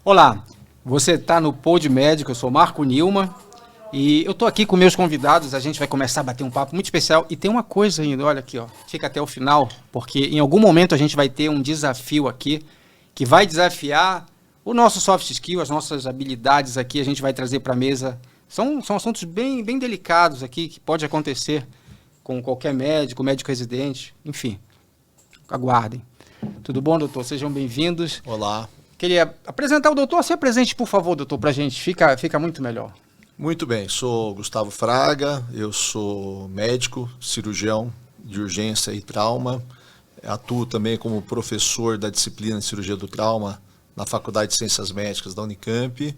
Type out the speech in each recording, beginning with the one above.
Olá, você está no Pod Médico, eu sou Marco Nilma e eu estou aqui com meus convidados, a gente vai começar a bater um papo muito especial e tem uma coisa ainda, olha aqui, ó, fica até o final, porque em algum momento a gente vai ter um desafio aqui que vai desafiar o nosso soft skill, as nossas habilidades aqui, a gente vai trazer para a mesa. São assuntos bem delicados aqui, que pode acontecer com qualquer médico residente, enfim, aguardem. Tudo bom, doutor? Sejam bem-vindos. Olá. Queria apresentar o doutor. Se apresente, por favor, doutor, para a gente. Fica muito melhor. Muito bem, sou Gustavo Fraga, eu sou médico, cirurgião de urgência e trauma. Atuo também como professor da disciplina de cirurgia do trauma na Faculdade de Ciências Médicas da Unicamp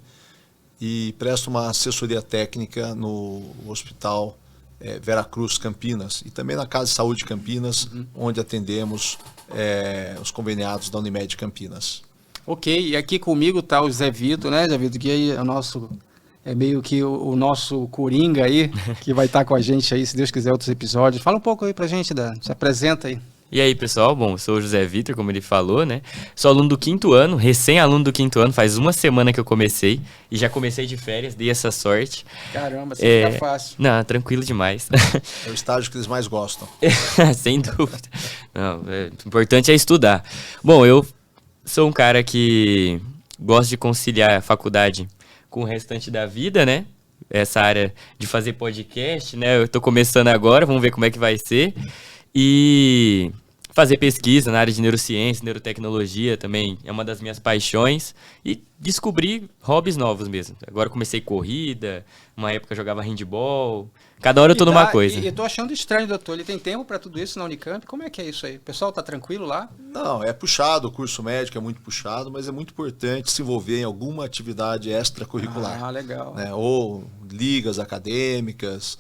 e presto uma assessoria técnica no Hospital Veracruz Campinas e também na Casa de Saúde Campinas, onde atendemos os conveniados da Unimed Campinas. Ok, e aqui comigo está o Zé Vitor, né, Zé Vitor, que aí é meio que o nosso coringa aí, que vai estar com a gente aí, se Deus quiser, outros episódios. Fala um pouco aí pra gente, se apresenta aí. E aí, pessoal, bom, eu sou o José Vitor, como ele falou, né? Sou aluno do 5º ano, recém-aluno do 5º ano, faz uma semana que eu comecei e já comecei de férias, dei essa sorte. Caramba, assim fica fácil. Não, tranquilo demais. É o estágio que eles mais gostam. Sem dúvida. Não, o importante é estudar. Bom, eu sou um cara que gosta de conciliar a faculdade com o restante da vida, né? Essa área de fazer podcast, né? Eu tô começando agora, vamos ver como é que vai ser. E fazer pesquisa na área de neurociência, neurotecnologia também é uma das minhas paixões. E descobrir hobbies novos mesmo. Agora comecei corrida, uma época eu jogava handball. Cada hora eu tô numa coisa. E eu tô achando estranho, doutor. Ele tem tempo para tudo isso na Unicamp? Como é que é isso aí? O pessoal tá tranquilo lá? Não, é puxado, o curso médico é muito puxado, mas é muito importante se envolver em alguma atividade extracurricular. Ah, legal. Né? Ou ligas acadêmicas,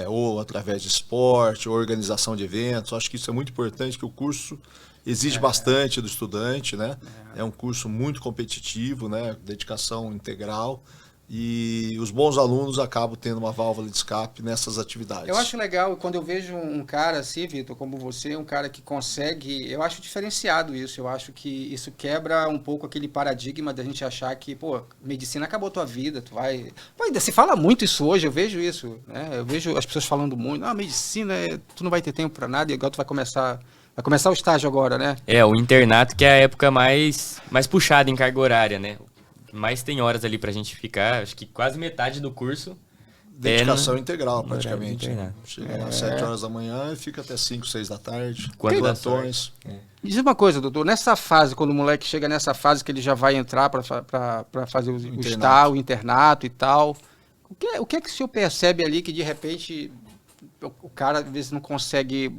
ou através de esporte, ou organização de eventos. Acho que isso é muito importante, que o curso exige bastante do estudante, né? É um curso muito competitivo, né? Dedicação integral. E os bons alunos acabam tendo uma válvula de escape nessas atividades. Eu acho legal quando eu vejo um cara assim, Vitor, como você, um cara que consegue, eu acho diferenciado isso, eu acho que isso quebra um pouco aquele paradigma da gente achar que, pô, medicina acabou tua vida, tu vai... Pô, ainda se fala muito isso hoje, eu vejo isso, né? Eu vejo as pessoas falando muito, medicina, tu não vai ter tempo para nada, e agora tu vai começar o estágio agora, né? O internato que é a época mais puxada em carga horária, né? Mais tem horas ali pra gente ficar, acho que quase metade do curso. Dedicação integral, praticamente. Chega às 7 horas da manhã e fica até 5, 6 da tarde. Plantões. Diz uma coisa, doutor, nessa fase, quando o moleque chega nessa fase que ele já vai entrar para fazer o internato e tal, o que é que o senhor percebe ali que de repente o cara às vezes não consegue,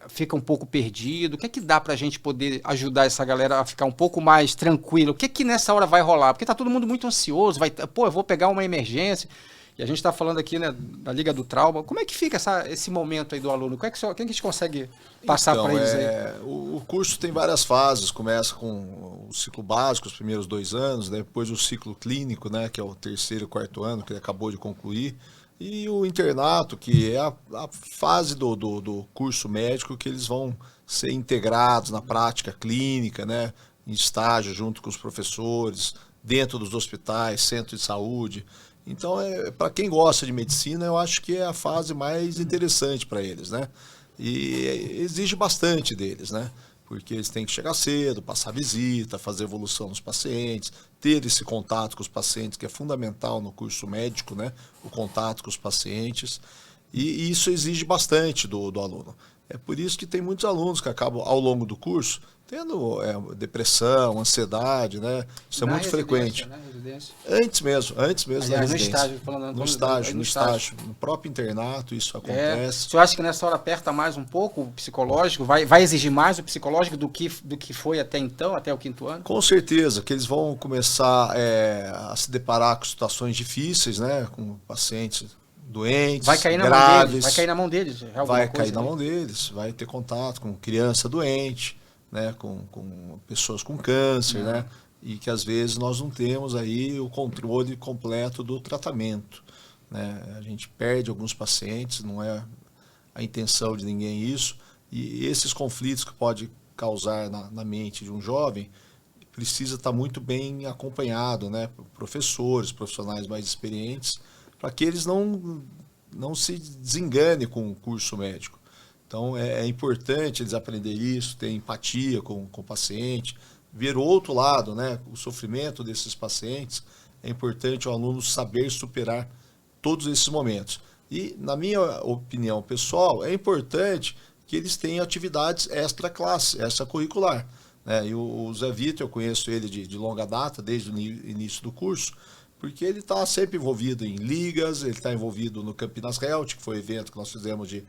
fica um pouco perdido? O que é que dá pra gente poder ajudar essa galera a ficar um pouco mais tranquilo? O que é que nessa hora vai rolar? Porque tá todo mundo muito ansioso, eu vou pegar uma emergência. E a gente está falando aqui, né, da Liga do Trauma. Como é que fica esse momento aí do aluno? Quem que a gente consegue passar para eles aí? O curso tem várias fases. Começa com o ciclo básico, os primeiros 2 anos, né, depois o ciclo clínico, né, que é o 3º e 4º ano, que ele acabou de concluir. E o internato, que é a fase do curso médico, que eles vão ser integrados na prática clínica, né, em estágio junto com os professores, dentro dos hospitais, centros de saúde. Então, para quem gosta de medicina, eu acho que é a fase mais interessante para eles, né? E exige bastante deles, né? Porque eles têm que chegar cedo, passar visita, fazer evolução nos pacientes, ter esse contato com os pacientes, que é fundamental no curso médico, né? O contato com os pacientes. E isso exige bastante do aluno. É por isso que tem muitos alunos que acabam, ao longo do curso, tendo depressão, ansiedade, né? Isso é muito frequente. Né? Antes mesmo da residência. No estágio, falando no estágio. No próprio internato isso acontece. O senhor acha que nessa hora aperta mais um pouco o psicológico? Vai exigir mais o psicológico do que foi até então, até o 5º ano? Com certeza, que eles vão começar a se deparar com situações difíceis, né? Com pacientes doentes, graves. Vai cair na mão deles. Vai cair na mão deles, vai ter contato com criança doente, né, com pessoas com câncer, né, e que às vezes nós não temos aí o controle completo do tratamento, né. A gente perde alguns pacientes, não é a intenção de ninguém isso, e esses conflitos que pode causar na mente de um jovem precisa estar muito bem acompanhado, né? Professores, profissionais mais experientes, para que eles não se desenganem com o curso médico. Então, é importante eles aprenderem isso, ter empatia com o paciente, ver o outro lado, né? O sofrimento desses pacientes. É importante o aluno saber superar todos esses momentos. E, na minha opinião pessoal, é importante que eles tenham atividades extra-classe, extracurricular, né? E o Zé Vitor, eu conheço ele de longa data, desde o início do curso, porque ele está sempre envolvido em ligas, ele está envolvido no Campinas Health, que foi o evento que nós fizemos de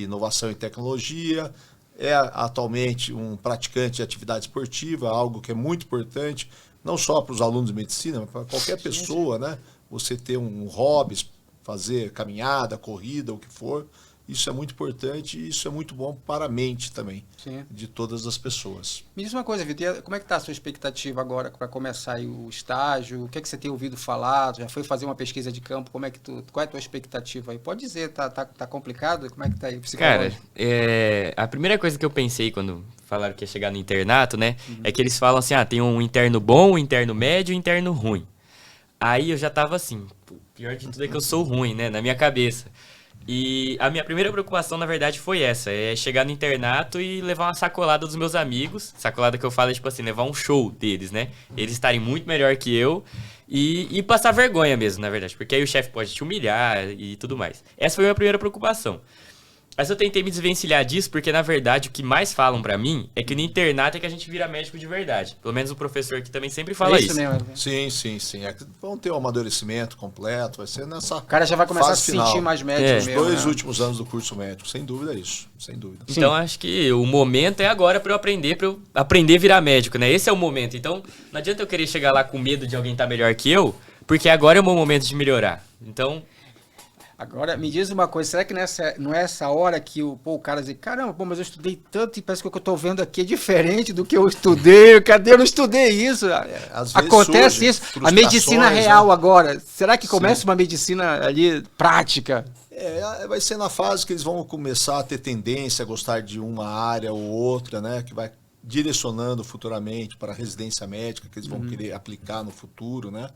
inovação e tecnologia, é atualmente um praticante de atividade esportiva, algo que é muito importante, não só para os alunos de medicina, mas para qualquer pessoa, né? Você ter um hobby, fazer caminhada, corrida, o que for, isso é muito importante e isso é muito bom para a mente também, de todas as pessoas. Me diz uma coisa, Vitor, como é que está a sua expectativa agora para começar aí o estágio? O que é que você tem ouvido falar? Já foi fazer uma pesquisa de campo? Qual é a tua expectativa aí? Pode dizer, tá complicado? Como é que tá aí o psicológico? Cara, a primeira coisa que eu pensei quando falaram que ia chegar no internato, né, é que eles falam assim, tem um interno bom, um interno médio e um interno ruim. Aí eu já tava assim, pior de tudo é que eu sou ruim, né, na minha cabeça. E a minha primeira preocupação, na verdade, foi essa. É chegar no internato e levar uma sacolada dos meus amigos. Sacolada que eu falo é, tipo assim, levar um show deles, né? Eles estarem muito melhor que eu e passar vergonha mesmo, na verdade. Porque aí o chefe pode te humilhar e tudo mais. Essa foi a minha primeira preocupação. Mas eu tentei me desvencilhar disso porque, na verdade, o que mais falam pra mim é que no internato é que a gente vira médico de verdade. Pelo menos o professor aqui também sempre fala isso. Mesmo. Sim. Vão ter um amadurecimento completo, vai ser nessa. O cara já vai começar a se sentir mais médico Os mesmo. Os 2 últimos anos do curso médico, sem dúvida isso, sem dúvida. Então acho que o momento é agora pra eu aprender a virar médico, né? Esse é o momento. Então não adianta eu querer chegar lá com medo de alguém estar melhor que eu, porque agora é o meu momento de melhorar. Então... Agora, me diz uma coisa, será que não é essa hora que o cara diz, caramba, mas eu estudei tanto e parece que o que eu estou vendo aqui é diferente do que eu estudei, cadê? Eu não estudei isso. Às vezes acontece isso. A medicina real, né? Agora, será que começa uma medicina ali prática? Vai ser na fase que eles vão começar a ter tendência a gostar de uma área ou outra, né? Que vai direcionando futuramente para a residência médica que eles vão querer aplicar no futuro, né?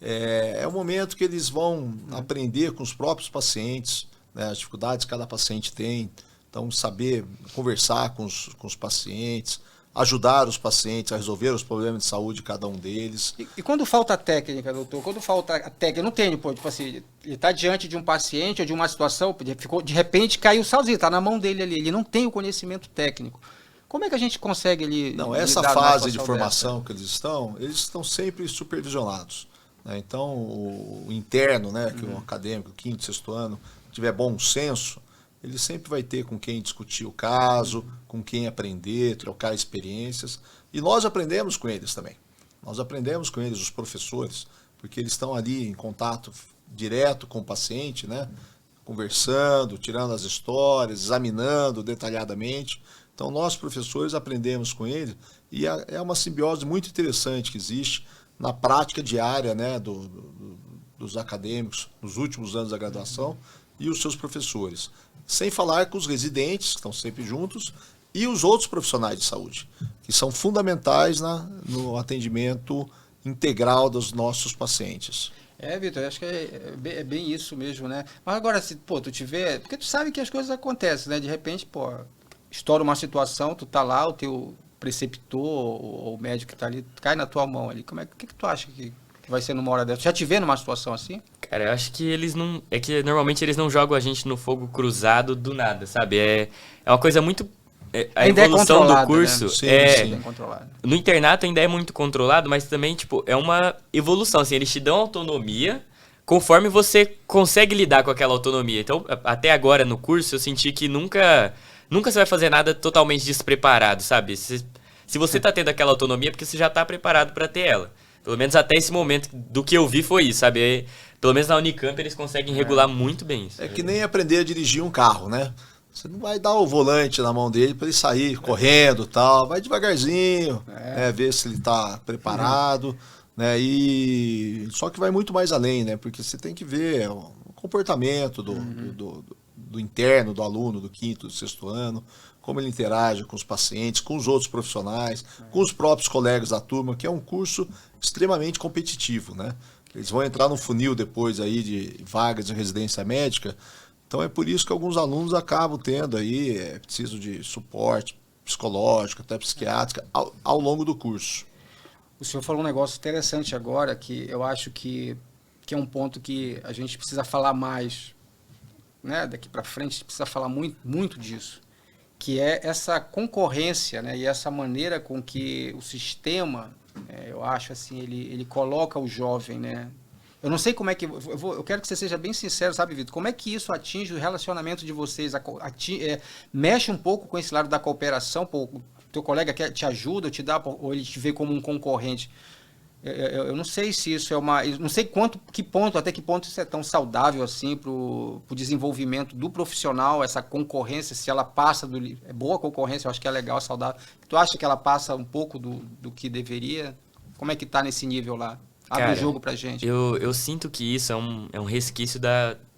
É o momento que eles vão aprender com os próprios pacientes, né, as dificuldades que cada paciente tem. Então, saber conversar com os pacientes, ajudar os pacientes a resolver os problemas de saúde de cada um deles. E quando falta a técnica, doutor? Quando falta a técnica, não tem, tipo assim, ele está diante de um paciente ou de uma situação, de repente caiu sozinho, está na mão dele ali, ele não tem o conhecimento técnico. Como é que a gente consegue ali... Não, essa fase de formação que eles estão sempre supervisionados. Então, o interno, né, que o acadêmico, o quinto, sexto ano, tiver bom senso, ele sempre vai ter com quem discutir o caso, com quem aprender, trocar experiências. E nós aprendemos com eles também. Nós aprendemos com eles, os professores, porque eles estão ali em contato direto com o paciente, né, conversando, tirando as histórias, examinando detalhadamente. Então, nós, professores, aprendemos com eles e é uma simbiose muito interessante que existe na prática diária, né, dos acadêmicos nos últimos anos da graduação e os seus professores. Sem falar com os residentes, que estão sempre juntos, e os outros profissionais de saúde, que são fundamentais no atendimento integral dos nossos pacientes. Vitor, acho que é bem isso mesmo, né? Mas agora, se tu tiver... Porque tu sabe que as coisas acontecem, né? De repente, estoura uma situação, tu tá lá, o teu preceptor ou o médico que está ali, cai na tua mão ali. O que tu acha que vai ser numa hora dessa? Já te vê numa situação assim? Cara, eu acho que eles não... É que normalmente eles não jogam a gente no fogo cruzado do nada, sabe? É uma coisa muito... A evolução do curso... Né? Sim, controlado. No internato ainda é muito controlado, mas também, é uma evolução, assim. Eles te dão autonomia conforme você consegue lidar com aquela autonomia. Então, até agora no curso, eu senti que nunca você vai fazer nada totalmente despreparado, sabe? Se você tá tendo aquela autonomia, é porque você já tá preparado para ter ela. Pelo menos até esse momento, do que eu vi foi isso, sabe? Pelo menos na Unicamp eles conseguem regular muito bem isso. É que nem aprender a dirigir um carro, né? Você não vai dar o volante na mão dele para ele sair correndo e tal. Vai devagarzinho, ver se ele tá preparado, né? E só que vai muito mais além, né? Porque você tem que ver o comportamento do interno, do aluno, do quinto, do sexto ano, como ele interage com os pacientes, com os outros profissionais, com os próprios colegas da turma, que é um curso extremamente competitivo, né? Eles vão entrar no funil depois aí de vagas de residência médica, então é por isso que alguns alunos acabam tendo aí, preciso de suporte psicológico, até psiquiátrico, ao longo do curso. O senhor falou um negócio interessante agora, que eu acho que é um ponto que a gente precisa falar mais, né? Daqui para frente a gente precisa falar muito, muito disso, que é essa concorrência, né? E essa maneira com que o sistema, eu acho assim, ele coloca o jovem, né? Eu não sei como é que... Eu quero que você seja bem sincero, sabe, Vitor? Como é que isso atinge o relacionamento de vocês? Mexe um pouco com esse lado da cooperação? Pô, o teu colega te ajuda, te dá, ou ele te vê como um concorrente? Eu não sei se isso é uma... Eu não sei até que ponto isso é tão saudável assim para o desenvolvimento do profissional, essa concorrência, se ela passa do... É boa a concorrência, eu acho que é legal, é saudável. Tu acha que ela passa um pouco do que deveria? Como é que tá nesse nível lá? Abre o jogo pra gente. Eu sinto que isso é um resquício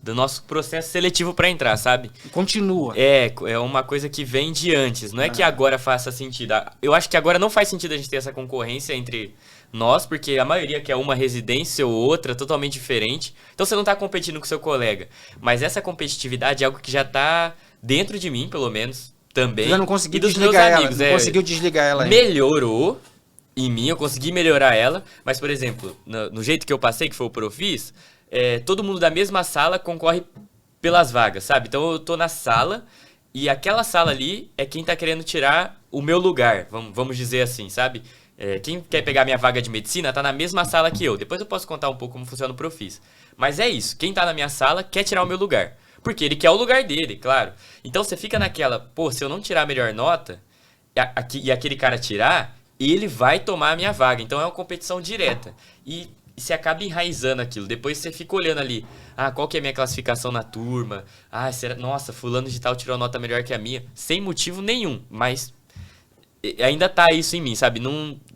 do nosso processo seletivo para entrar, sabe? Continua. É uma coisa que vem de antes. Não é que agora faça sentido. Eu acho que agora não faz sentido a gente ter essa concorrência entre nós, porque a maioria quer uma residência ou outra totalmente diferente. Então você não tá competindo com seu colega. Mas essa competitividade é algo que já tá dentro de mim, pelo menos, também. Eu já não consegui e dos desligar meus ela. amigos. Não conseguiu desligar ela ainda. Melhorou. Em mim, eu consegui melhorar ela, mas, por exemplo, no jeito que eu passei, que foi o Profis, todo mundo da mesma sala concorre pelas vagas, sabe? Então eu tô na sala e aquela sala ali é quem tá querendo tirar o meu lugar, vamos dizer assim, sabe? Quem quer pegar minha vaga de medicina tá na mesma sala que eu. Depois eu posso contar um pouco como funciona o Profis. Mas é isso, quem tá na minha sala quer tirar o meu lugar. Porque ele quer o lugar dele, claro. Então você fica naquela, pô, se eu não tirar a melhor nota e aquele cara tirar... ele vai tomar a minha vaga. Então é uma competição direta. E você acaba enraizando aquilo. Depois você fica olhando ali. Qual que é a minha classificação na turma? Nossa, fulano de tal tirou nota melhor que a minha. Sem motivo nenhum. Mas ainda tá isso em mim, sabe?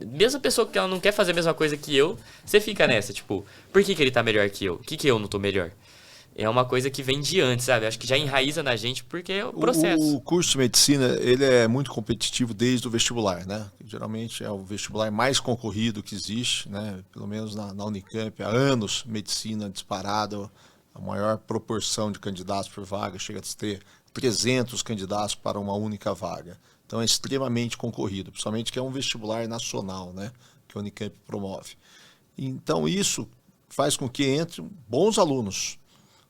Mesmo a pessoa que ela não quer fazer a mesma coisa que eu, você fica nessa, tipo, por que ele tá melhor que eu? O que eu não tô melhor? É uma coisa que vem de antes, sabe? Acho que já enraiza na gente porque é o processo. O curso de medicina, ele é muito competitivo desde o vestibular, né? Geralmente é o vestibular mais concorrido que existe, né? Pelo menos na Unicamp, há anos, medicina disparada, a maior proporção de candidatos por vaga, chega a ter 300 candidatos para uma única vaga. Então é extremamente concorrido, principalmente que é um vestibular nacional, né? Que a Unicamp promove. Então isso faz com que entrem bons alunos.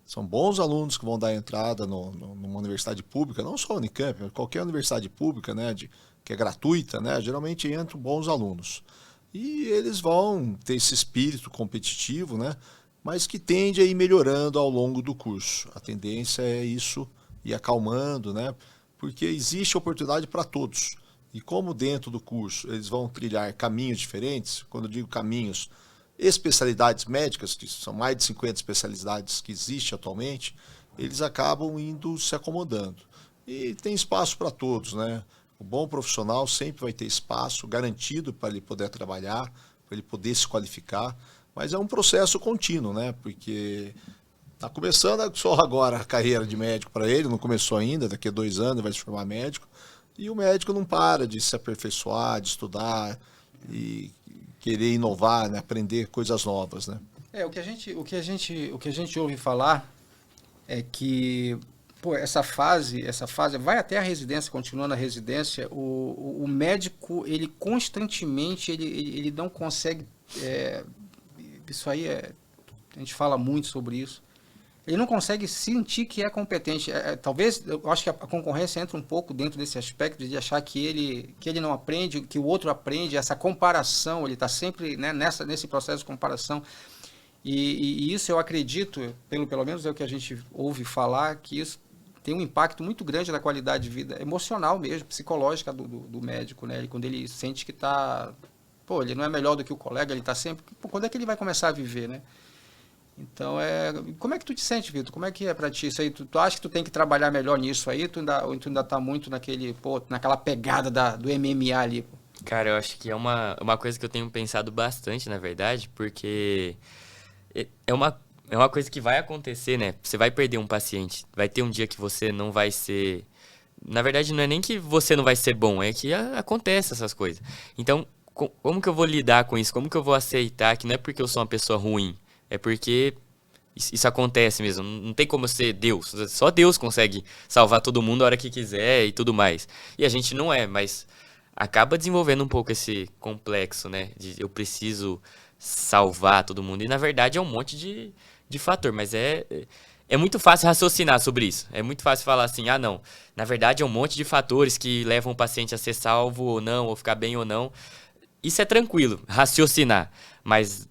São bons alunos que vão dar entrada numa universidade pública, não só a Unicamp, mas qualquer universidade pública, né, que é gratuita, né, geralmente entram bons alunos. E eles vão ter esse espírito competitivo, né, mas que tende a ir melhorando ao longo do curso. A tendência é isso ir acalmando, né, porque existe oportunidade para todos. E como dentro do curso eles vão trilhar caminhos diferentes, quando eu digo caminhos, especialidades médicas, que são mais de 50 especialidades que existem atualmente, eles acabam indo se acomodando. E tem espaço para todos, né? O bom profissional sempre vai ter espaço garantido para ele poder trabalhar, para ele poder se qualificar, mas é um processo contínuo, né? Porque está começando só agora a carreira de médico para ele, não começou ainda, daqui a 2 anos vai se formar médico, e o médico não para de se aperfeiçoar, de estudar e querer inovar, né? Aprender coisas novas, né? O que a gente ouve falar é que, pô, essa fase vai até a residência, continuando a residência, o médico, ele constantemente, ele não consegue, isso aí a gente fala muito sobre isso, ele não consegue sentir que é competente. Talvez, eu acho que a concorrência entra um pouco dentro desse aspecto de achar que ele não aprende, que o outro aprende, essa comparação, ele está sempre, né, nesse processo de comparação. E isso eu acredito, pelo menos é o que a gente ouve falar, que isso tem um impacto muito grande na qualidade de vida emocional mesmo, psicológica do médico, né? Quando ele sente que ele não é melhor do que o colega, ele está sempre... quando é que ele vai começar a viver, né? Então, como é que tu te sente, Vitor? Como é que é pra ti isso aí? Tu acha que tu tem que trabalhar melhor nisso aí? Ou tu ainda tá muito naquela pegada do MMA ali? Pô? Cara, eu acho que é uma coisa que eu tenho pensado bastante, na verdade, porque é uma coisa que vai acontecer, né? Você vai perder um paciente. Vai ter um dia que você não vai ser Na verdade, não é nem que você não vai ser bom, é que acontece essas coisas. Então, como que eu vou lidar com isso? Como que eu vou aceitar que não é porque eu sou uma pessoa ruim, é porque isso acontece mesmo. Não tem como ser Deus. Só Deus consegue salvar todo mundo a hora que quiser e tudo mais. E a gente não é, mas acaba desenvolvendo um pouco esse complexo, né? De eu preciso salvar todo mundo. E na verdade é um monte de fator, mas é muito fácil raciocinar sobre isso. É muito fácil falar assim, ah não, na verdade é um monte de fatores que levam o paciente a ser salvo ou não, ou ficar bem ou não. Isso é tranquilo, raciocinar. Mas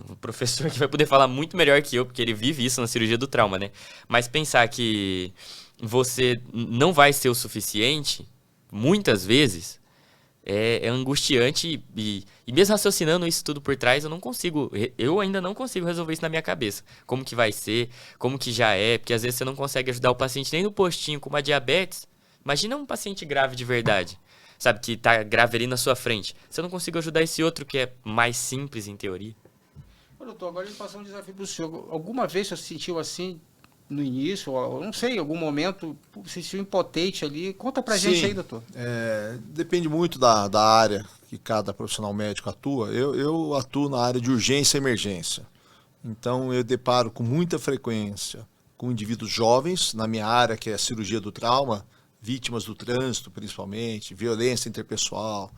o professor que vai poder falar muito melhor que eu, porque ele vive isso na cirurgia do trauma, né? Mas pensar que você não vai ser o suficiente, muitas vezes, é angustiante e mesmo raciocinando isso tudo por trás, eu ainda não consigo resolver isso na minha cabeça. Como que vai ser, como que já é, porque às vezes você não consegue ajudar o paciente nem no postinho com uma diabetes. Imagina um paciente grave de verdade, sabe, que tá grave ali na sua frente. Você não consegue ajudar esse outro que é mais simples em teoria. Ô, doutor, agora ele passou um desafio para o senhor. Alguma vez você se sentiu assim no início, ou não sei, em algum momento, se sentiu impotente ali? Conta pra gente aí, doutor. Depende muito da área que cada profissional médico atua. Eu atuo na área de urgência e emergência. Então, eu deparo com muita frequência com indivíduos jovens, na minha área, que é a cirurgia do trauma, vítimas do trânsito, principalmente, violência interpessoal,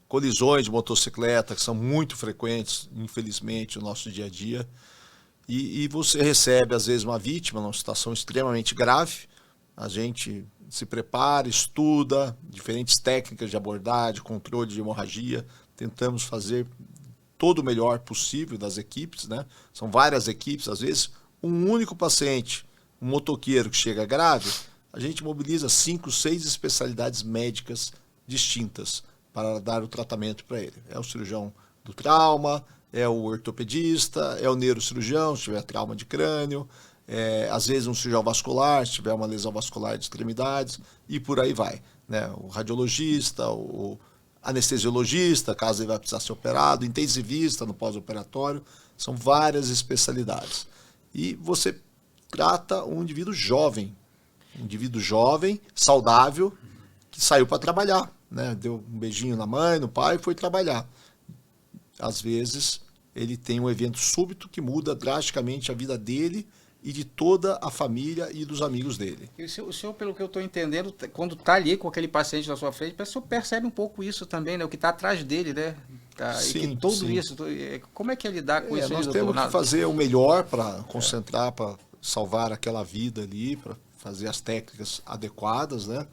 colisões de motocicleta, que são muito frequentes, infelizmente, no nosso dia a dia. E você recebe, às vezes, uma vítima numa situação extremamente grave. A gente se prepara, estuda diferentes técnicas de abordagem, controle de hemorragia. Tentamos fazer todo o melhor possível das equipes, né? São várias equipes, às vezes, um único paciente, um motoqueiro que chega grave, a gente mobiliza 5, 6 especialidades médicas distintas para dar o tratamento para ele. É o cirurgião do trauma, é o ortopedista, é o neurocirurgião, se tiver trauma de crânio, às vezes um cirurgião vascular, se tiver uma lesão vascular de extremidades, e por aí vai, né? O radiologista, o anestesiologista, caso ele vai precisar ser operado, intensivista no pós-operatório, são várias especialidades. E você trata um indivíduo jovem, saudável, que saiu para trabalhar, né? Deu um beijinho na mãe, no pai e foi trabalhar. Às vezes, ele tem um evento súbito que muda drasticamente a vida dele e de toda a família e dos amigos dele. E o senhor, pelo que eu estou entendendo, quando está ali com aquele paciente na sua frente, o senhor percebe um pouco isso também, né? O que está atrás dele, né? Sim, e que tudo sim. isso, como é que é lidar com isso? Nós aí, temos doutor? que fazer o melhor para concentrar, para salvar aquela vida ali, para fazer as técnicas adequadas, né?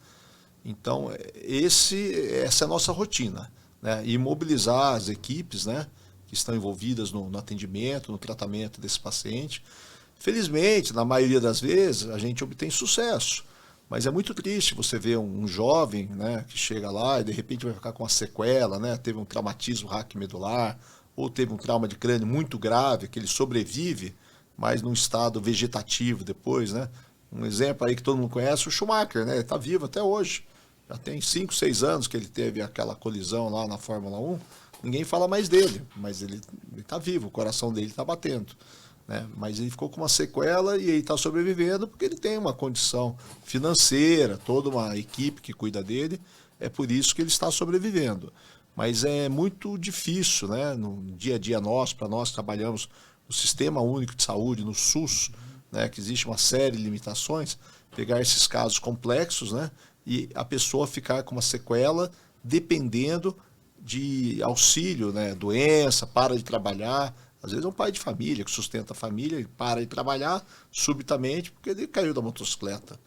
Então, essa é a nossa rotina, né? E mobilizar as equipes, né, que estão envolvidas no atendimento, no tratamento desse paciente. Felizmente, na maioria das vezes, a gente obtém sucesso, mas é muito triste você ver um jovem, né, que chega lá e de repente vai ficar com uma sequela, né, teve um traumatismo raquimedular, ou teve um trauma de crânio muito grave, que ele sobrevive, mas num estado vegetativo depois, né? Um exemplo aí que todo mundo conhece, o Schumacher, né? Ele está vivo até hoje. Já tem 5, 6 anos que ele teve aquela colisão lá na Fórmula 1. Ninguém fala mais dele, mas ele está vivo, o coração dele está batendo, né? Mas ele ficou com uma sequela e ele está sobrevivendo porque ele tem uma condição financeira, toda uma equipe que cuida dele. É por isso que ele está sobrevivendo. Mas é muito difícil, né? No dia a dia nosso, para nós trabalhamos no Sistema Único de Saúde, no SUS, né, que existe uma série de limitações, pegar esses casos complexos, né, e a pessoa ficar com uma sequela dependendo de auxílio, né, doença, para de trabalhar. Às vezes é um pai de família que sustenta a família, ele para de trabalhar subitamente porque ele caiu da motocicleta.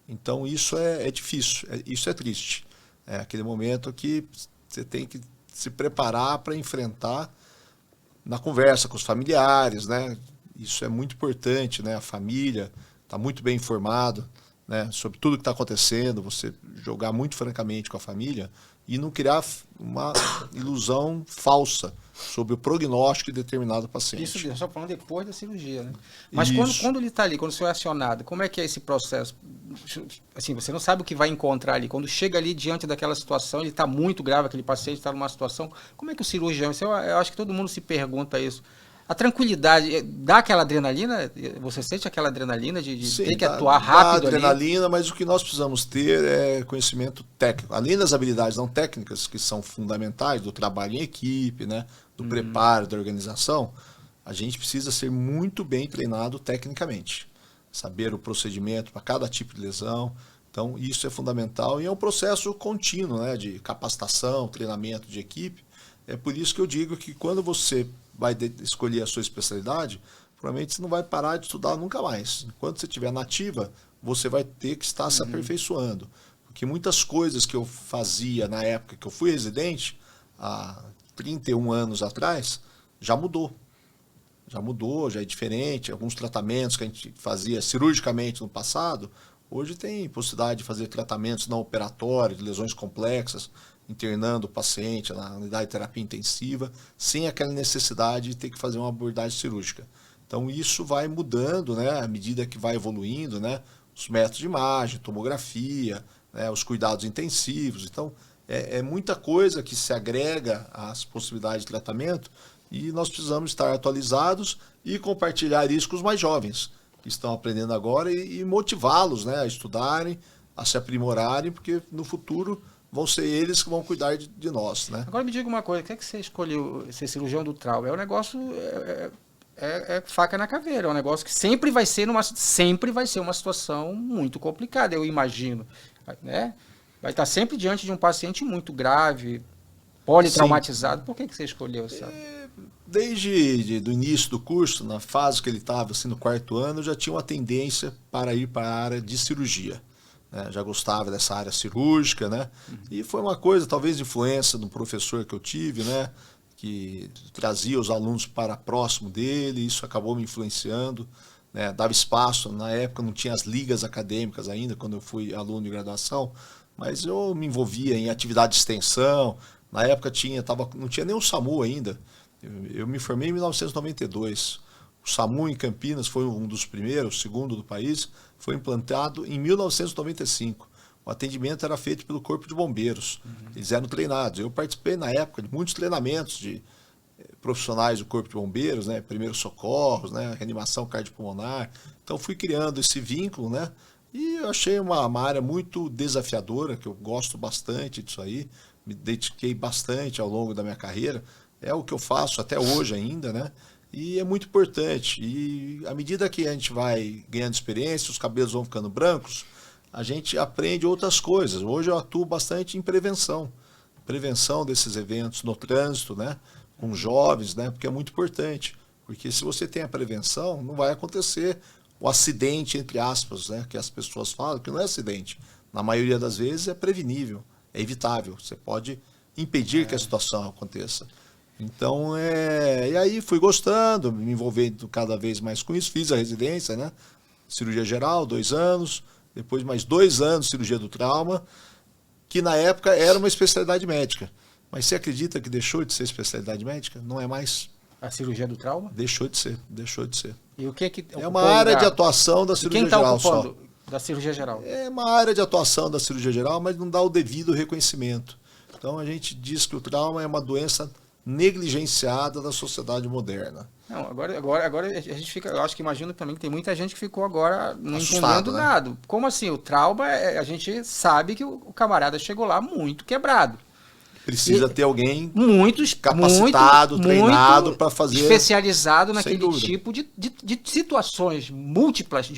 Então isso é difícil, isso é triste. É aquele momento que você tem que se preparar para enfrentar na conversa com os familiares, né? Isso é muito importante, né? A família está muito bem informado, né, sobre tudo que está acontecendo, você jogar muito francamente com a família e não criar uma ilusão falsa sobre o prognóstico de determinado paciente. Isso, só falando depois da cirurgia, né? Mas quando ele está ali, quando o senhor é acionado, como é que é esse processo? Assim, você não sabe o que vai encontrar ali. Quando chega ali diante daquela situação, ele está muito grave, aquele paciente está numa situação, como é que o cirurgião, eu acho que todo mundo se pergunta isso. A tranquilidade, dá aquela adrenalina? Você sente aquela adrenalina de Sim, ter que atuar rápido ali? Adrenalina, mas o que nós precisamos ter é conhecimento técnico. Além das habilidades não técnicas, que são fundamentais, do trabalho em equipe, né, do preparo, da organização, a gente precisa ser muito bem treinado tecnicamente. Saber o procedimento para cada tipo de lesão. Então, isso é fundamental e é um processo contínuo, né, de capacitação, treinamento de equipe. É por isso que eu digo que quando você vai escolher a sua especialidade, provavelmente você não vai parar de estudar nunca mais. Enquanto você estiver nativa, você vai ter que estar se aperfeiçoando. Porque muitas coisas que eu fazia na época que eu fui residente, há 31 anos atrás, já mudou. Já mudou, já é diferente. Alguns tratamentos que a gente fazia cirurgicamente no passado, hoje tem possibilidade de fazer tratamentos não operatórios, de lesões complexas, internando o paciente na unidade de terapia intensiva, sem aquela necessidade de ter que fazer uma abordagem cirúrgica. Então isso vai mudando, né, à medida que vai evoluindo, né, os métodos de imagem, tomografia, né, os cuidados intensivos. Então é muita coisa que se agrega às possibilidades de tratamento e nós precisamos estar atualizados e compartilhar isso com os mais jovens, que estão aprendendo agora e motivá-los, né, a estudarem, a se aprimorarem, porque no futuro vão ser eles que vão cuidar de nós, né? Agora me diga uma coisa, o que é que você escolheu ser cirurgião do trauma? É um negócio, faca na caveira, é um negócio que sempre vai ser uma situação muito complicada, eu imagino, né? Vai estar sempre diante de um paciente muito grave, politraumatizado. Sim. Por que você escolheu, sabe? Desde o início do curso, na fase que ele estava, assim, no 4º ano, eu já tinha uma tendência para ir para a área de cirurgia. Já gostava dessa área cirúrgica, né? E foi uma coisa, talvez, de influência do professor que eu tive, né? Que trazia os alunos para próximo dele, isso acabou me influenciando, né? Dava espaço, na época não tinha as ligas acadêmicas ainda, quando eu fui aluno de graduação, mas eu me envolvia em atividade de extensão, na época não tinha nem o SAMU ainda, eu me formei em 1992, o SAMU em Campinas foi um dos primeiros, o segundo do país, foi implantado em 1995. O atendimento era feito pelo Corpo de Bombeiros. Eles eram treinados. Eu participei na época de muitos treinamentos de profissionais do Corpo de Bombeiros, né? Primeiros socorros, né? Reanimação cardiopulmonar. Então fui criando esse vínculo, né? E eu achei uma área muito desafiadora, que eu gosto bastante disso aí. Me dediquei bastante ao longo da minha carreira. É o que eu faço até hoje ainda, né? E é muito importante. E à medida que a gente vai ganhando experiência, os cabelos vão ficando brancos, a gente aprende outras coisas. Hoje eu atuo bastante em prevenção. Prevenção desses eventos no trânsito, né? Com jovens, né? Porque é muito importante. Porque se você tem a prevenção, não vai acontecer o acidente, entre aspas, né? Que as pessoas falam, que não é acidente. Na maioria das vezes é prevenível, é evitável. Você pode impedir que a situação aconteça. Então, e aí fui gostando, me envolvendo cada vez mais com isso, fiz a residência, né? Cirurgia geral, 2 anos, depois mais 2 anos cirurgia do trauma, que na época era uma especialidade médica. Mas você acredita que deixou de ser especialidade médica? Não é mais. A cirurgia do trauma? Deixou de ser. E o que é uma área de atuação da cirurgia geral só. Da cirurgia geral? É uma área de atuação da cirurgia geral, mas não dá o devido reconhecimento. Então a gente diz que o trauma é uma doença negligenciada da sociedade moderna. Não, agora a gente fica, eu acho que imagino também que tem muita gente que ficou agora não assustado, entendendo, né? Nada. Como assim? O trauma, a gente sabe que o camarada chegou lá muito quebrado. Precisa ter alguém capacitado, treinado para fazer. Especializado naquele tipo de situações múltiplas.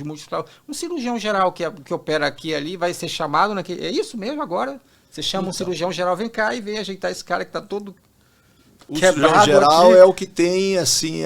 Um cirurgião geral que opera aqui e ali vai ser chamado naquele. É isso mesmo agora? Você chama um cirurgião geral, vem cá e vem ajeitar esse cara que está todo. O cirurgião geral aqui é o que tem assim